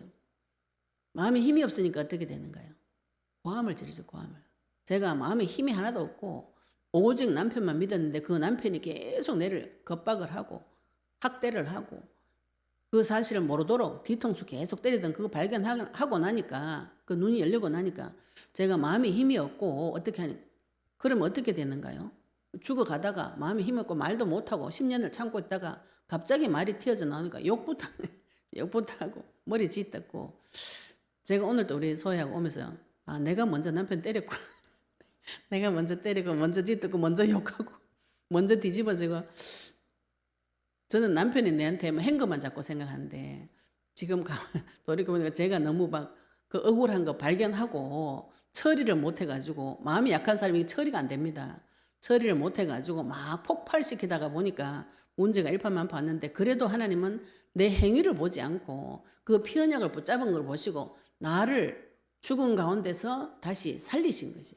마음에 힘이 없으니까 어떻게 되는가요? 고함을 지르죠. 고함을. 제가 마음에 힘이 하나도 없고 오직 남편만 믿었는데 그 남편이 계속 내를 겁박을 하고 학대를 하고 그 사실을 모르도록 뒤통수 계속 때리던 그거 발견하고 나니까, 그 눈이 열리고 나니까 제가 마음에 힘이 없고 어떻게 하니, 그러면 어떻게 되는가요? 죽어가다가 마음에 힘이 없고 말도 못하고 10년을 참고 있다가 갑자기 말이 튀어져 나오니까 욕부터 하고 머리 짓었고, 제가 오늘도 우리 소희하고 오면서 내가 먼저 남편 때렸구나. 내가 먼저 때리고 먼저 짓고 먼저 욕하고 먼저 뒤집어지고, 저는 남편이 내한테 한 것만 자꾸 생각하는데 지금 돌이켜보니까 제가 너무 막 그 억울한 거 발견하고 처리를 못 해가지고, 마음이 약한 사람이 처리가 안 됩니다. 처리를 못 해가지고 막 폭발시키다가 보니까 문제가 일파만파 왔는데, 그래도 하나님은 내 행위를 보지 않고 그 피언약을 붙잡은 걸 보시고 나를 죽은 가운데서 다시 살리신 거죠.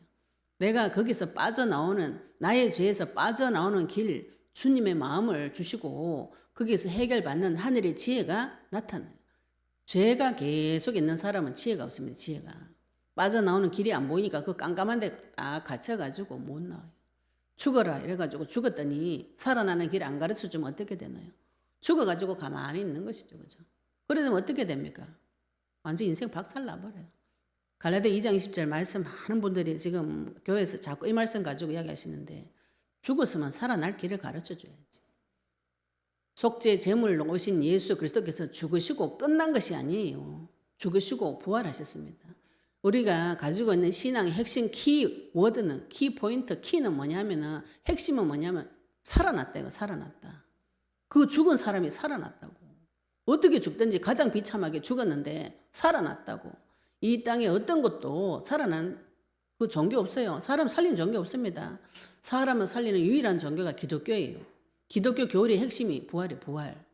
내가 거기서 빠져나오는, 나의 죄에서 빠져나오는 길, 주님의 마음을 주시고 거기에서 해결받는 하늘의 지혜가 나타나요. 죄가 계속 있는 사람은 지혜가 없습니다. 지혜가. 빠져나오는 길이 안 보이니까 그 깜깜한 데 딱 갇혀가지고 못 나와요. 죽어라 이래가지고 죽었더니 살아나는 길 안 가르쳐주면 어떻게 되나요? 죽어가지고 가만히 있는 것이죠. 그죠? 그러면 어떻게 됩니까? 완전 인생 박살나버려요. 갈라디아 2장 20절 말씀 많은 분들이 지금 교회에서 자꾸 이 말씀 가지고 이야기하시는데, 죽었으면 살아날 길을 가르쳐줘야지. 속죄 제물로 오신 예수 그리스도께서 죽으시고 끝난 것이 아니에요. 죽으시고 부활하셨습니다. 우리가 가지고 있는 신앙의 핵심 키워드는, 키포인트, 키는 뭐냐면은, 핵심은 뭐냐면 살아났다. 살아났다. 그 죽은 사람이 살아났다고. 어떻게 죽든지 가장 비참하게 죽었는데 살아났다고. 이 땅에 어떤 것도 살아난 그 종교 없어요. 사람 살린 종교 없습니다. 사람을 살리는 유일한 종교가 기독교예요. 기독교 교리의 핵심이 부활이에요. 부활.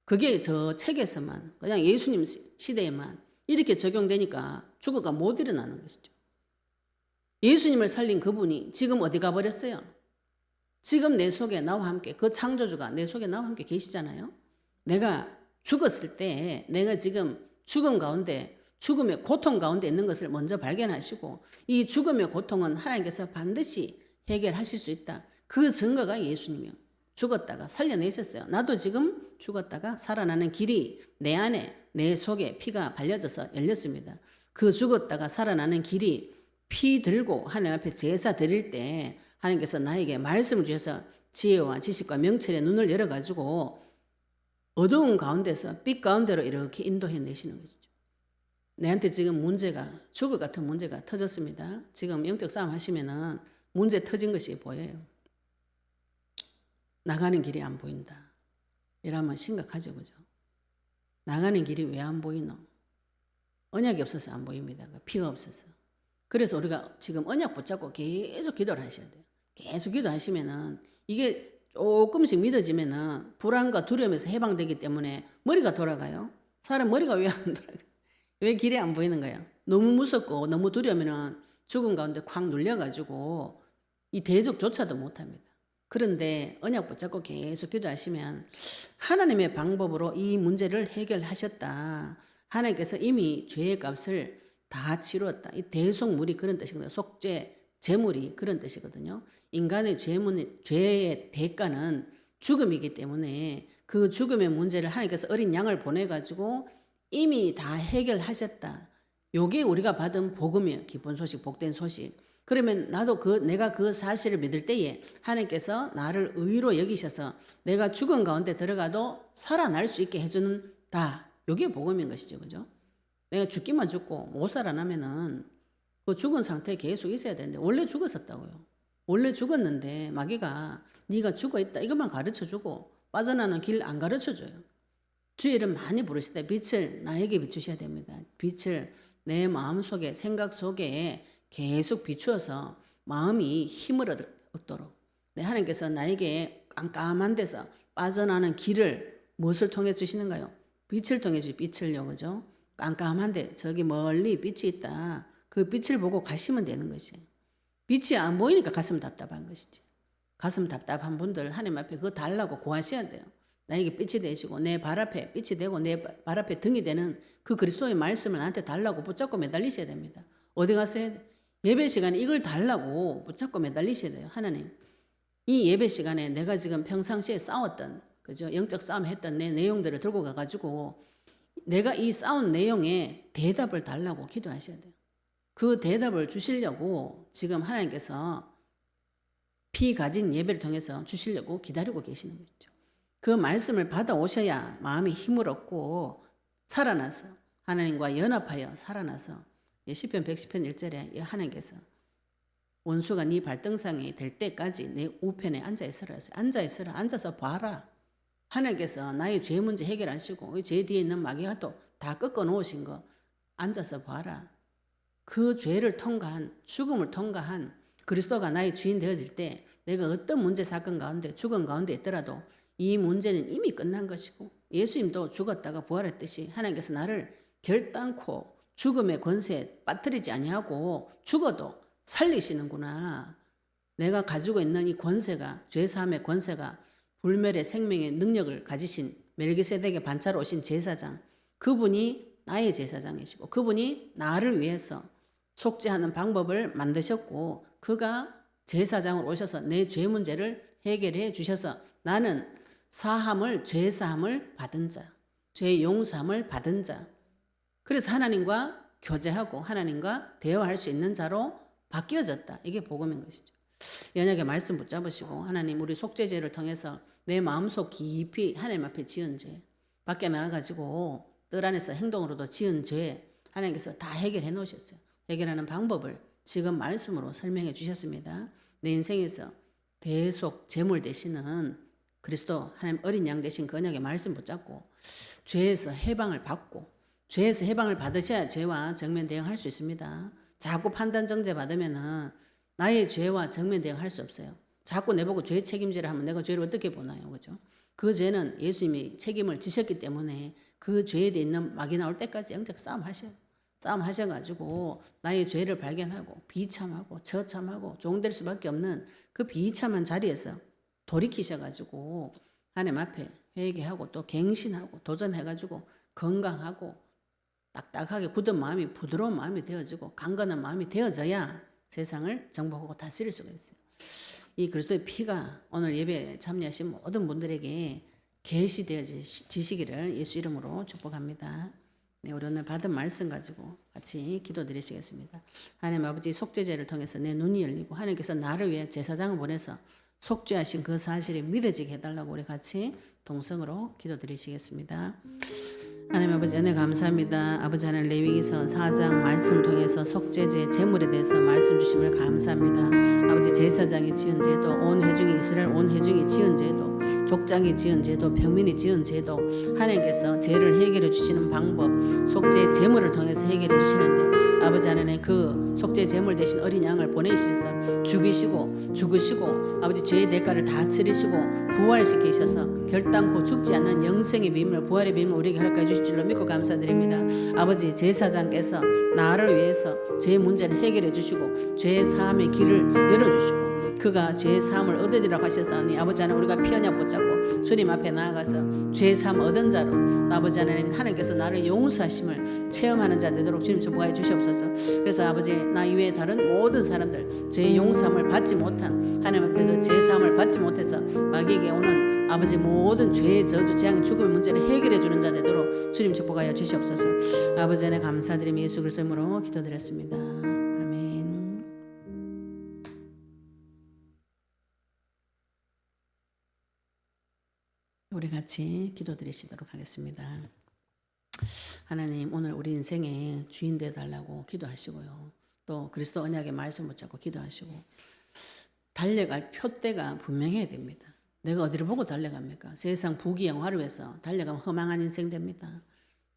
그게 저 책에서만, 그냥 예수님 시대에만 이렇게 적용되니까 죽어가 못 일어나는 것이죠. 예수님을 살린 그분이 지금 어디 가버렸어요? 지금 내 속에 나와 함께, 그 창조주가 내 속에 나와 함께 계시잖아요. 내가 죽었을 때 내가 지금 죽음 가운데, 죽음의 고통 가운데 있는 것을 먼저 발견하시고, 이 죽음의 고통은 하나님께서 반드시 해결하실 수 있다. 그 증거가 예수님이요. 죽었다가 살려내셨어요. 나도 지금 죽었다가 살아나는 길이 내 안에 내 속에 피가 발려져서 열렸습니다. 그 죽었다가 살아나는 길이 피 들고 하나님 앞에 제사 드릴 때 하나님께서 나에게 말씀을 주셔서 지혜와 지식과 명철의 눈을 열어가지고 어두운 가운데서 빛 가운데로 이렇게 인도해 내시는 거죠. 내한테 지금 문제가 죽을 같은 문제가 터졌습니다. 지금 영적 싸움 하시면은 문제 터진 것이 보여요. 나가는 길이 안 보인다. 이러면 심각하죠, 그죠? 나가는 길이 왜 안 보이노? 언약이 없어서 안 보입니다. 피가 없어서. 그래서 우리가 지금 언약 붙잡고 계속 기도를 하셔야 돼요. 계속 기도하시면은 이게 조금씩 믿어지면은 불안과 두려움에서 해방되기 때문에 머리가 돌아가요. 사람 머리가 왜 안 돌아가요? 왜 길이 안 보이는 거예요? 너무 무섭고 너무 두려우면은 죽음 가운데 콱 눌려가지고 이 대적조차도 못합니다. 그런데 언약 붙잡고 계속 기도하시면 하나님의 방법으로 이 문제를 해결하셨다. 하나님께서 이미 죄의 값을 다 치루었다. 이 대속물이 그런 뜻이거든요. 속죄, 제물이 그런 뜻이거든요. 인간의 죄의 대가는 죽음이기 때문에 그 죽음의 문제를 하나님께서 어린 양을 보내가지고 이미 다 해결하셨다. 요게 우리가 받은 복음이에요. 기쁜 소식, 복된 소식. 그러면 나도 내가 그 사실을 믿을 때에 하나님께서 나를 의로 여기셔서 내가 죽은 가운데 들어가도 살아날 수 있게 해주는다. 요게 복음인 것이죠. 그죠? 내가 죽기만 죽고 못 살아나면은 그 죽은 상태에 계속 있어야 되는데 원래 죽었었다고요. 원래 죽었는데 마귀가 네가 죽어 있다 이것만 가르쳐주고 빠져나가는 길 안 가르쳐줘요. 주의 이름 많이 부르실 때 빛을 나에게 비추셔야 됩니다. 빛을 내 마음속에 생각 속에 계속 비추어서 마음이 힘을 얻도록 하나님께서 나에게 깜깜한 데서 빠져나가는 길을 무엇을 통해 주시는가요? 빛을 통해 주시 빛을요. 그죠? 깜깜한데 저기 멀리 빛이 있다. 그 빛을 보고 가시면 되는 것이. 빛이 안 보이니까 가슴 답답한 것이지. 가슴 답답한 분들 하나님 앞에 그거 달라고 구하셔야 돼요. 나에게 빛이 되시고 내 발 앞에 빛이 되고 내 발 앞에 등이 되는 그 그리스도의 말씀을 나한테 달라고 붙잡고 매달리셔야 됩니다. 어디 가세요? 예배 시간에 이걸 달라고 붙잡고 매달리셔야 돼요. 하나님, 이 예배 시간에 내가 지금 평상시에 싸웠던 그죠? 영적 싸움 했던 내 내용들을 들고 가가지고 내가 이 싸운 내용에 대답을 달라고 기도하셔야 돼요. 그 대답을 주시려고 지금 하나님께서 피 가진 예배를 통해서 주시려고 기다리고 계시는 거죠. 그 말씀을 받아오셔야 마음이 힘을 얻고 살아나서 하나님과 연합하여 살아나서 시편 110편 1절에 하나님께서 원수가 네 발등상에 될 때까지 내 우편에 앉아있으라. 앉아있으라. 앉아서 봐라. 하나님께서 나의 죄 문제 해결하시고 죄 뒤에 있는 마귀가 또 다 꺾어 놓으신 거 앉아서 봐라. 그 죄를 통과한 죽음을 통과한 그리스도가 나의 주인 되어질 때 내가 어떤 문제 사건 가운데 죽음 가운데 있더라도 이 문제는 이미 끝난 것이고 예수님도 죽었다가 부활했듯이 하나님께서 나를 결단코 죽음의 권세에 빠뜨리지 아니하고 죽어도 살리시는구나. 내가 가지고 있는 이 권세가 죄사함의 권세가 불멸의 생명의 능력을 가지신 멜기세덱의 반차로 오신 제사장 그분이 나의 제사장이시고 그분이 나를 위해서 속죄하는 방법을 만드셨고 그가 제사장으로 오셔서 내 죄 문제를 해결해 주셔서 나는 죄사함을 받은 자, 죄 용서함을 받은 자. 그래서 하나님과 교제하고 하나님과 대화할 수 있는 자로 바뀌어졌다. 이게 복음인 것이죠. 연약의 말씀 붙잡으시고 하나님 우리 속죄제를 통해서 내 마음속 깊이 하나님 앞에 지은 죄 밖에 나가가지고 뜰 안에서 행동으로도 지은 죄 하나님께서 다 해결해 놓으셨어요. 해결하는 방법을 지금 말씀으로 설명해 주셨습니다. 내 인생에서 대속 제물 되시는 그리스도 하나님 어린 양 되신 그 언약의 말씀 붙잡고 죄에서 해방을 받고 죄에서 해방을 받으셔야 죄와 정면 대응할 수 있습니다. 자꾸 판단 정죄 받으면은 나의 죄와 정면 대응할 수 없어요. 자꾸 내보고 죄 책임지를 하면 내가 죄를 어떻게 보나요, 그죠? 그 죄는 예수님이 책임을 지셨기 때문에 그 죄에 대해 있는 막이 나올 때까지 영적 싸움 하셔가지고 나의 죄를 발견하고 비참하고 처참하고 종될 수밖에 없는 그 비참한 자리에서 돌이키셔가지고 하나님 앞에 회개하고 또 갱신하고 도전해가지고 건강하고 딱딱하게 굳은 마음이 부드러운 마음이 되어지고 강건한 마음이 되어져야 세상을 정복하고 다스릴 수가 있어요. 이 그리스도의 피가 오늘 예배에 참여하신 모든 분들에게 계시되어지시기를 예수 이름으로 축복합니다. 네, 우리 오늘 받은 말씀 가지고 같이 기도드리시겠습니다. 하나님 아버지, 속죄제를 통해서 내 눈이 열리고 하나님께서 나를 위해 제사장을 보내서 속죄하신 그 사실이 믿어지게 해달라고 우리 같이 동성으로 기도드리시겠습니다. 하나님 아버지, 은혜 감사합니다. 아버지, 하나님 레위기서 4장 말씀을 통해서 속죄제 제물에 대해서 말씀 주심을 감사합니다. 아버지, 제사장이 지은 제도, 온 회중이 이스라엘 온 회중이 지은 제도, 족장이 지은 제도, 평민이 지은 제도, 하나님께서 죄를 해결해 주시는 방법, 속죄 제물을 통해서 해결해 주시는데, 아버지 하나님 그 속죄 제물 대신 어린 양을 보내주셔서 죽으시고 아버지 죄의 대가를 다 치르시고 부활시키셔서 결단코 죽지 않는 영생의 비밀, 부활의 비밀 우리에게 허락해 주실 줄로 믿고 감사드립니다. 아버지, 제사장께서 나를 위해서 죄 문제를 해결해 주시고 죄 사함의 길을 열어주시고 그가 죄 사함을 얻으리라고 하셨사오니 아버지 하나님, 우리가 피 언약 붙잡고 주님 앞에 나아가서 죄 사함 얻은 자로 아버지 하나님, 하나님께서 나를 용서하심을 체험하는 자 되도록 주님 축복하여 주시옵소서. 그래서 아버지, 나 이외에 다른 모든 사람들 죄 용서함을 받지 못한, 하나님 앞에서 죄 사함을 받지 못해서 마귀에게 오는 아버지 모든 죄의 저주, 재앙, 죽음의 문제를 해결해 주는 자 되도록 주님 축복하여 주시옵소서. 아버지 하나님 감사드리며 예수 그리스도 이름으로 기도드렸습니다. 아멘. 우리 같이 기도드리시도록 하겠습니다. 하나님, 오늘 우리 인생의 주인 되어달라고 기도하시고요. 또 그리스도 언약의 말씀 붙잡고 기도하시고, 달려갈 표대가 분명해야 됩니다. 내가 어디를 보고 달려갑니까? 세상 부귀영화를 위해서 달려가면 허망한 인생 됩니다.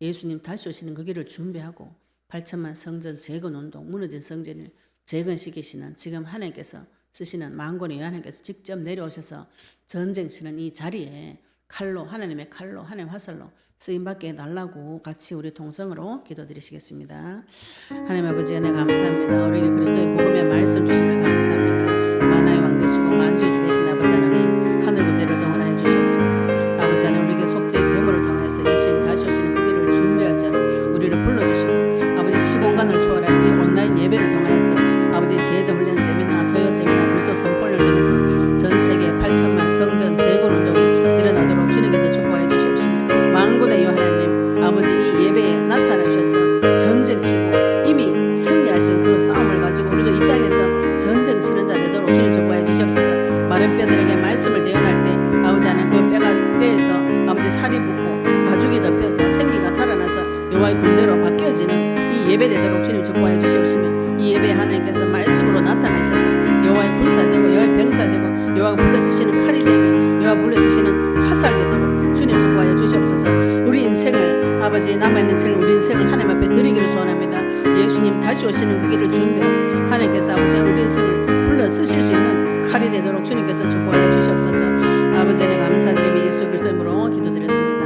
예수님 다시 오시는 그 길을 준비하고 8천만 성전 재건운동, 무너진 성전을 재건시키시는 지금 하나님께서 쓰시는 만군의 여호와께서 직접 내려오셔서 전쟁 치는 이 자리에 칼로, 하나님의 칼로, 하나님의 화살로 쓰임받게 해달라고 같이 우리 동성으로 기도드리시겠습니다. 하나님 아버지, 은혜 감사합니다. 우리 그리스도의 복음의 말씀 주시면 감사합니다. 만화의 왕 되시고 만주의 주 되신 아버지 하나님, 하늘과 대를 동원하여 주시옵소서. 아버지 하나님, 우리에게 속죄 제물을 통해서 예수님 다시 오시는 그 길을 준비할 자로 우리를 불러주시고, 아버지 시공간을 초월해서 온라인 예배를 통하여서 아버지 제자 훈련 세미나, 토요 세미나, 그리스도 선포를 통해서 전 세계 8천만 성전 재건 운동이 일어나도록 주님께서 축복해 주시옵시며, 만군의 여호와 하나님 아버지, 이 예배에 나타나셔서 전쟁치고 이미 승리하신 그 싸움을 가지고 우리도 이 땅에서 전쟁치는 자 되도록 주님 축복해 주시옵소서. 마른 뼈들에게 말씀을 대언할 때 아버지 하나님, 그 뼈에서 아버지 살이 붙고 가죽이 덮여서 생기가 살아나서 여호와의 군대로 바뀌어지는 이 예배 되도록 주님 축복해 주시옵시며, 이 예배에 하나님께서 말씀으로 나타나셔서 여호와의 군사되고 여호와의 병사되고 여호와가 불러쓰시는 칼이 되며 여호와가 불러쓰시는 화살 되도록 주님 축복하여 주시옵소서. 우리 인생을 아버지, 남아있는 인생을, 우리 인생을 하나님 앞에 드리기를 소원합니다. 예수님 다시 오시는 그 길을 준비하고 하나님께서 아버지 우리 인생을 불러 쓰실 수 있는 칼이 되도록 주님께서 축복하여 주시옵소서. 아버지, 내 감사드리며 예수 그리스도의 이름으로 기도드렸습니다.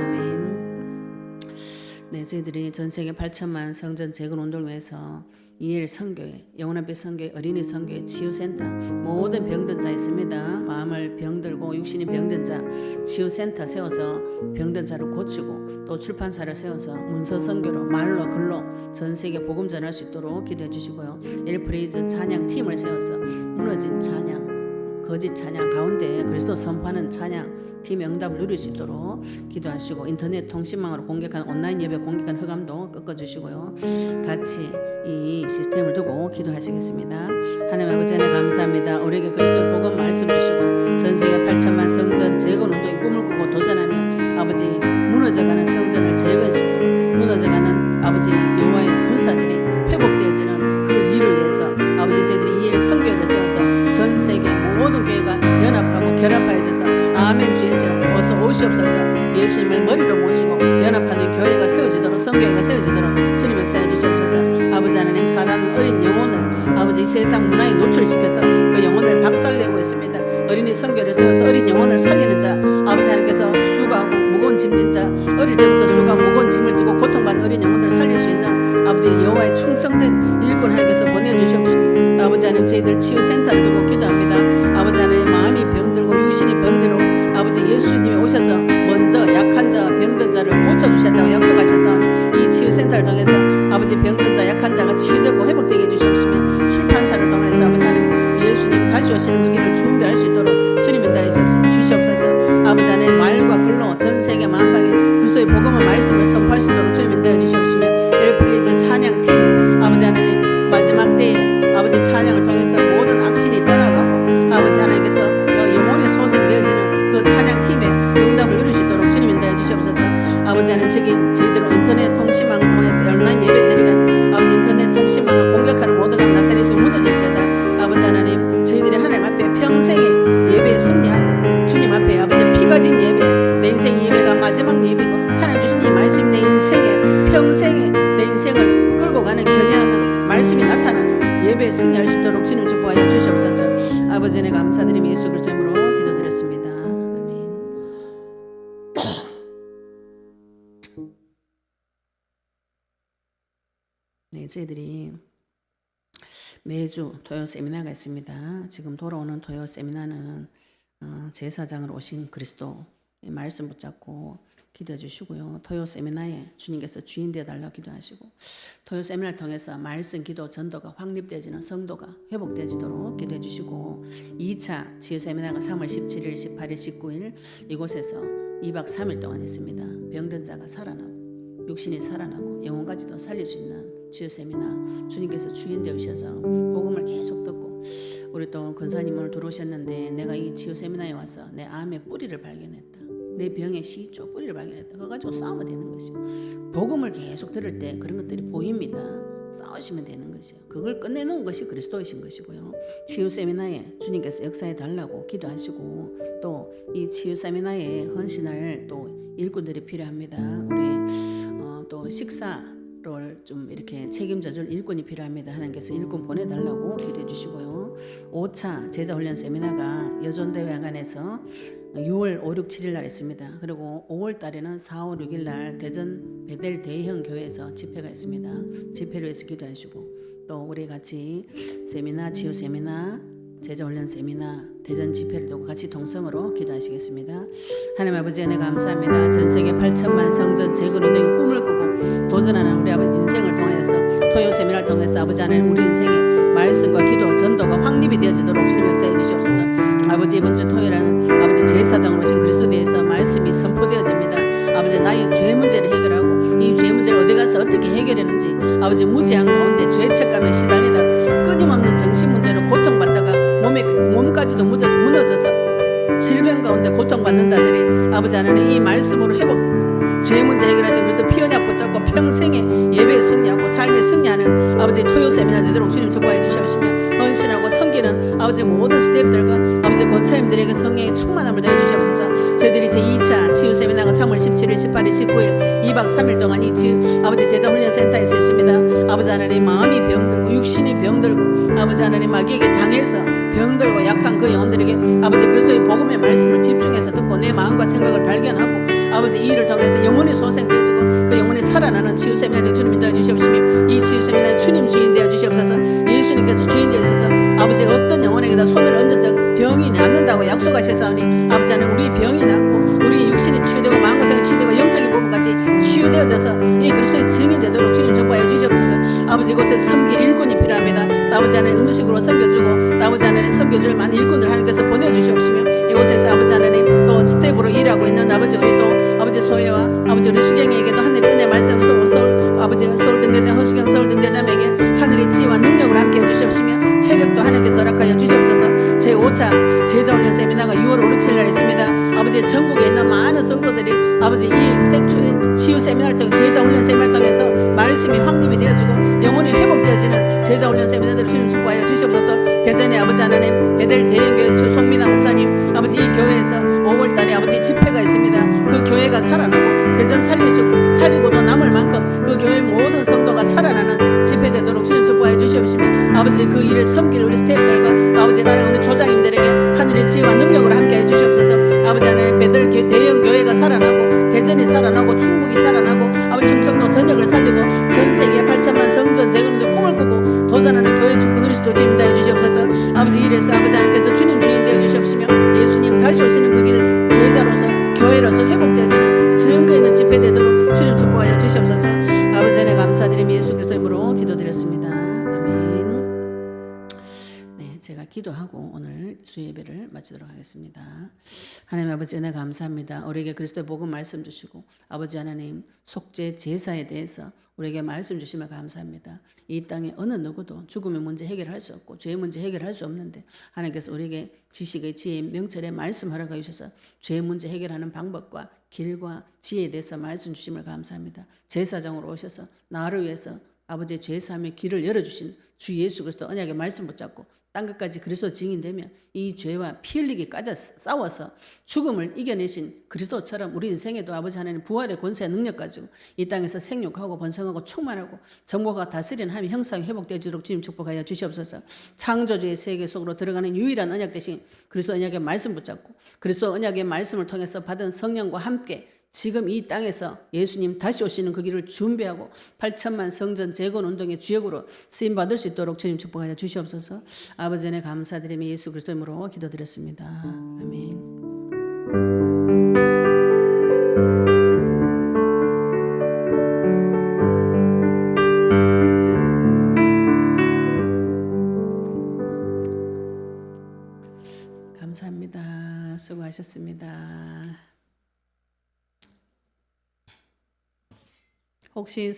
아멘. 네, 저희들이 전 세계 8천만 성전 재건 운동을 위해서 이엘 선교회, 영원한빛 선교회, 어린이 선교회, 치유센터, 모든 병든 자 있습니다. 마음을 병들고 육신이 병든 자 치유센터 세워서 병든 자를 고치고, 또 출판사를 세워서 문서 선교로 말로 글로 전 세계 복음 전할 수 있도록 기도해 주시고요. 엘프레이즈 찬양 팀을 세워서 무너진 찬양, 거짓 찬양 가운데 그리스도 선포하는 찬양 팀의 응답을 누릴 수 있도록 기도하시고, 인터넷 통신망으로 공격한 온라인 예배 공격한 흑암도 꺾어주시고요. 같이 이 시스템을 두고 기도하시겠습니다. 하나님 아버지, 하나님 감사합니다. 우리에게 그리스도의 복음 말씀 주시고 전 세계 8천만 성전 재건 운동에 꿈을 꾸고 도전하며 아버지 무너져가는 성전을 재건시키고 무너져가는 아버지 여호와의 군사들이 회복되어지는 그 일을 위해서 아버지, 저희들이 이 일 선교를 세워서 전 세계 모든 교회가 연합하고 결합하여져서 아멘 주 예수 어서 오시옵소서. 예수님을 머리로 모시고 연합하는 교회가 세워지도록, 성교회가 세워지도록 주님 역사해 주시옵소서. 아버지 하나님, 사단은 어린 영혼을 아버지 세상 문화에 노출시켜서 그 영혼을 박살내고 있습니다. 어린이 선교를 세워서 어린 영혼을 살리는 자, 아버지 하나님께서 수고하고 무거운 짐진 자, 어릴 때부터 수고하고 무거운 짐을 지고 고통받는 어린 영혼을 살릴 수 있는 아버지 여호와의 충성된 일꾼 하나님께서 보내주시옵시고, 아버지 하나님, 저희들 치유센터를 두고 기도합니다. 아버지 하나님, 마음이 병들고 육신이 병들고 아버지 예수님이 오셔서 먼저 약한 자, 병든 자를 고쳐주셨다고 약속하셔서 이 치유센터를 통해서 아버지 병든 자, 약한 자가 치유되고 회복되게 해주시옵시며, 출판사를 통해서 아버지 하나님, 예수님 예수님 다시 오시는 그 길을 준비할 수 있도록 주님 인도해 주시옵소서. 아버지 하나님 말과 글로 전 세계 만방에 그리스도의 복음의 말씀을 선포할 수 있도록 주님 인도해 주시옵시며 엘프레이즈 찬양팀 아버지 하나님 마지막 때에 아버지 찬양을 통해서 모든 악신이 떠나가고 아버지 하나님께서 영혼이 소생되어지는 그 찬양팀의 응답을 누릴 수 있도록 주님 인도해 주시옵소서. 아버지 하나님 저희들 인터넷 통신망을 통해서 온라인 예배 드리는 아버지 인터넷 통신망을 공격하는 모든 것 나사렛 예수 무너질지어다. 아버지 하나님 저희들이 하나님 앞에 평생의 예배에 승리하고 주님 앞에 아버지 피가 진 예배 내 인생의 예배가 마지막 예배고 하나님 주신 이 말씀 내 인생의 평생의 내 인생을 끌고 가는 견해하는 말씀이 나타나는 예배에 승리할 수 있도록 주님 축복하여 주시옵소서. 아버지 하나님 감사드리며 예수 그리스도의 이름으로 기도드렸습니다. 아멘. 네, 저희들이 매주 토요 세미나가 있습니다. 지금 돌아오는 토요 세미나는 제사장으로 오신 그리스도 말씀 붙잡고 기도해 주시고요. 토요 세미나에 주님께서 주인 되어 달라고 기도하시고 토요 세미나를 통해서 말씀, 기도, 전도가 확립되어지는 성도가 회복되어지도록 기도해 주시고 2차 치유 세미나가 3월 17일, 18일, 19일 이곳에서 2박 3일 동안 있습니다. 병든 자가 살아나고 육신이 살아나고 영혼까지도 살릴 수 있는 치유 세미나 주님께서 주인 되어주셔서 복음을 계속 듣고 우리 또 권사님 오늘 들어오셨는데 내가 이 치유 세미나에 와서 내 암의 뿌리를 발견했다. 내 병의 시조 뿌리를 발견했다. 그거 가지고 싸우면 되는 것이고 복음을 계속 들을 때 그런 것들이 보입니다. 싸우시면 되는 것이요. 그걸 끝내놓은 것이 그리스도이신 것이고요. 치유 세미나에 주님께서 역사해 달라고 기도하시고 또 이 치유 세미나에 헌신할 또 일꾼들이 필요합니다. 우리 또 식사를 좀 이렇게 책임져줄 일꾼이 필요합니다. 하나님께서 일꾼 보내달라고 기도해 주시고요. 5차 제자훈련 세미나가 여전대회관에서 6월 5, 6, 7일 날 있습니다. 그리고 5월 달에는 4, 5, 6일 날 대전 베델 대형 교회에서 집회가 있습니다. 집회를 위해서 기도하시고 또 우리 같이 세미나, 치유 세미나, 제자훈련 세미나, 대전 집회를 두고 같이 동성으로 기도하시겠습니다. 하나님 아버지 은혜 감사합니다. 전세계 8천만 성전 재건운동의 꿈을 꾸고 도전하는 우리 아버지 인생을 통해서 토요 세미나를 통해서 아버지 하나님 우리 인생의 말씀과 기도, 전도가 확립이 되어지도록 주님 역사해 주시옵소서. 아버지 이번 주 토요일은 아버지 제사장으로 오신 그리스도에 대해서 말씀이 선포되어집니다. 아버지 나의 죄 문제를 해결하고 이 죄 문제를 어디 가서 어떻게 해결했는지 아버지 무지한 가운데 죄책감에 시달리다 끊임없는 정신 문제로 고통받다가 몸까지도 무너져서 질병 가운데 고통받는 자들이 아버지 하나님 이 말씀으로 회복 죄 문제 해결하신 그리스도 피 언약 붙잡고 평생의 예배에 승리하고 삶에 승리하는 아버지 토요 세미나 되도록 주님 축복해 주시옵시며 헌신하고 섬기는 아버지 모든 스태프들과 아버지 권사님들에게 성령의 충만함을 더해 주시옵소서. 저희들이 제2차 치유 세미나가 3월 17일, 18일, 19일 2박 3일 동안 이 아버지 제자훈련센터에 있습니다. 아버지 하나님 마음이 병들고 육신이 병들고 아버지 하나님 마귀에게 당해서 병들고 약한 그 영혼들에게 아버지 그리스도의 복음의 말씀을 집중해서 듣고 내 마음과 생각을 발견하고 아버지 이 일을 통해서 영혼이 소생되어지고 그 영혼이 살아나는 치유 세미나에 주님 인도해 주시옵시며 이 치유 세미나에 주님 주인 되어 주시옵소서. 예수님께서 주인 되어 주셔서 아버지 어떤 영혼에게다 손을 얹은 적 병이 낫는다고 약속하셨사오니 아버지 하나님 우리 병이 낫고 우리 육신이 치유되고 마음과 생각이 치유되고 영적인 부분까지 치유되어져서 이 그리스도의 증인 되도록 주님 축복해 주시옵소서. 아버지 이곳에 섬길 일꾼이 필요합니다. 아버지 하나님 음식으로 섬겨주고 아버지 하나님 섬겨줄 많은 일꾼들 하나님께서 보내주시옵시며 이곳에서 아버지 하나님 또 스텝으로 일하고 있는 아버지 우리 또 아버지 소혜와 아버지 우리 수경에게도 하늘의 은혜 말씀 아버지 서울등대장 허수경 서울등대장에게 하늘의 지혜와 능력을 함께 해주시옵시며 체력도 하나님께서 허락하여 주시옵소서. 제5차 제자훈련 세미나가 6월 5, 6, 7일 있습니다. 아버지 전국에 있는 많은 성도들이 아버지 이 치유 세미나를 통해 제자훈련 세미나를 통해서 말씀이 확립이 되어지고 영혼이 회복되어지는 제자훈련 세미나들을 주님 축복하여 주시옵소서. 대전에 아버지 하나님 베델 대형교회 송민아 목사님 아버지 이 교회에서 5월달에 아버지 집회가 있습니다. 그 교회가 살아나고 대전 살리고도 남을 만큼 그 교회 모든 성도가 살아나는 집회 되도록 주님 축복하여 주시옵시며 아버지 그 일을 섬길 우리 스태프들과 아버지 다른 우리 조장님들에게 하늘의 지혜와 능력을 함께 해주시옵소서. 아버지 하나님 베델 대형 교회가 살아나고 대전이 살아나고 충북이 살아나고 아버지 충청도 전역을 살리고 전 세계 8천만 성전 재건운동 꿈을 꾸고 도전하는 교회 축복 그리스도 주님 되어 주시옵소서. 아버지 이래서 아버지 하나님께서 주님 주인 되어 주시옵시며 예수님 다시 오시는 그 길 제자로서 교회로서 회복되어지는 증거 있는 집회 되도록 주님 축복하여 주시옵소서. 아버지 하나님 감사드리며 예수 그리스도 이름으로 기도드렸습니다. 아멘. 네, 제가 기도하고 오늘 수예배를 마치도록 하겠습니다. 하나님 아버지 은혜 감사합니다. 우리에게 그리스도의 복음 말씀 주시고 아버지 하나님 속죄 제사에 대해서 우리에게 말씀 주시면 감사합니다. 이 땅에 어느 누구도 죽음의 문제 해결할 수 없고 죄의 문제 해결할 수 없는데 하나님께서 우리에게 지식의 지혜의 명철의 말씀 허락해 주셔서 죄의 문제 해결하는 방법과 길과 지혜에 대해서 말씀 주심을 감사합니다. 제사장으로 오셔서 나를 위해서 아버지의 죄사함의 길을 열어주신 주 예수 그리스도 언약의 말씀 붙잡고 땅 끝까지 그리스도 증인되며 이 죄와 피 흘리기까지 싸워서 죽음을 이겨내신 그리스도처럼 우리 인생에도 아버지 하나님 부활의 권세와 능력 가지고 이 땅에서 생육하고 번성하고 충만하고 정복과 다스리는 하나님의 형상이 회복되도록 주님 축복하여 주시옵소서. 창조주의 세계 속으로 들어가는 유일한 언약 대신 그리스도 언약의 말씀 붙잡고 그리스도 언약의 말씀을 통해서 받은 성령과 함께 지금 이 땅에서 예수님 다시 오시는 그 길을 준비하고 8천만 성전 재건 운동의 주역으로 쓰임 받을 수 있도록 주님 축복하여 주시옵소서. 아버지 은혜 감사드리며 예수 그리스도 이름으로 기도드렸습니다. 아멘. 감사합니다. 수고하셨습니다. 혹시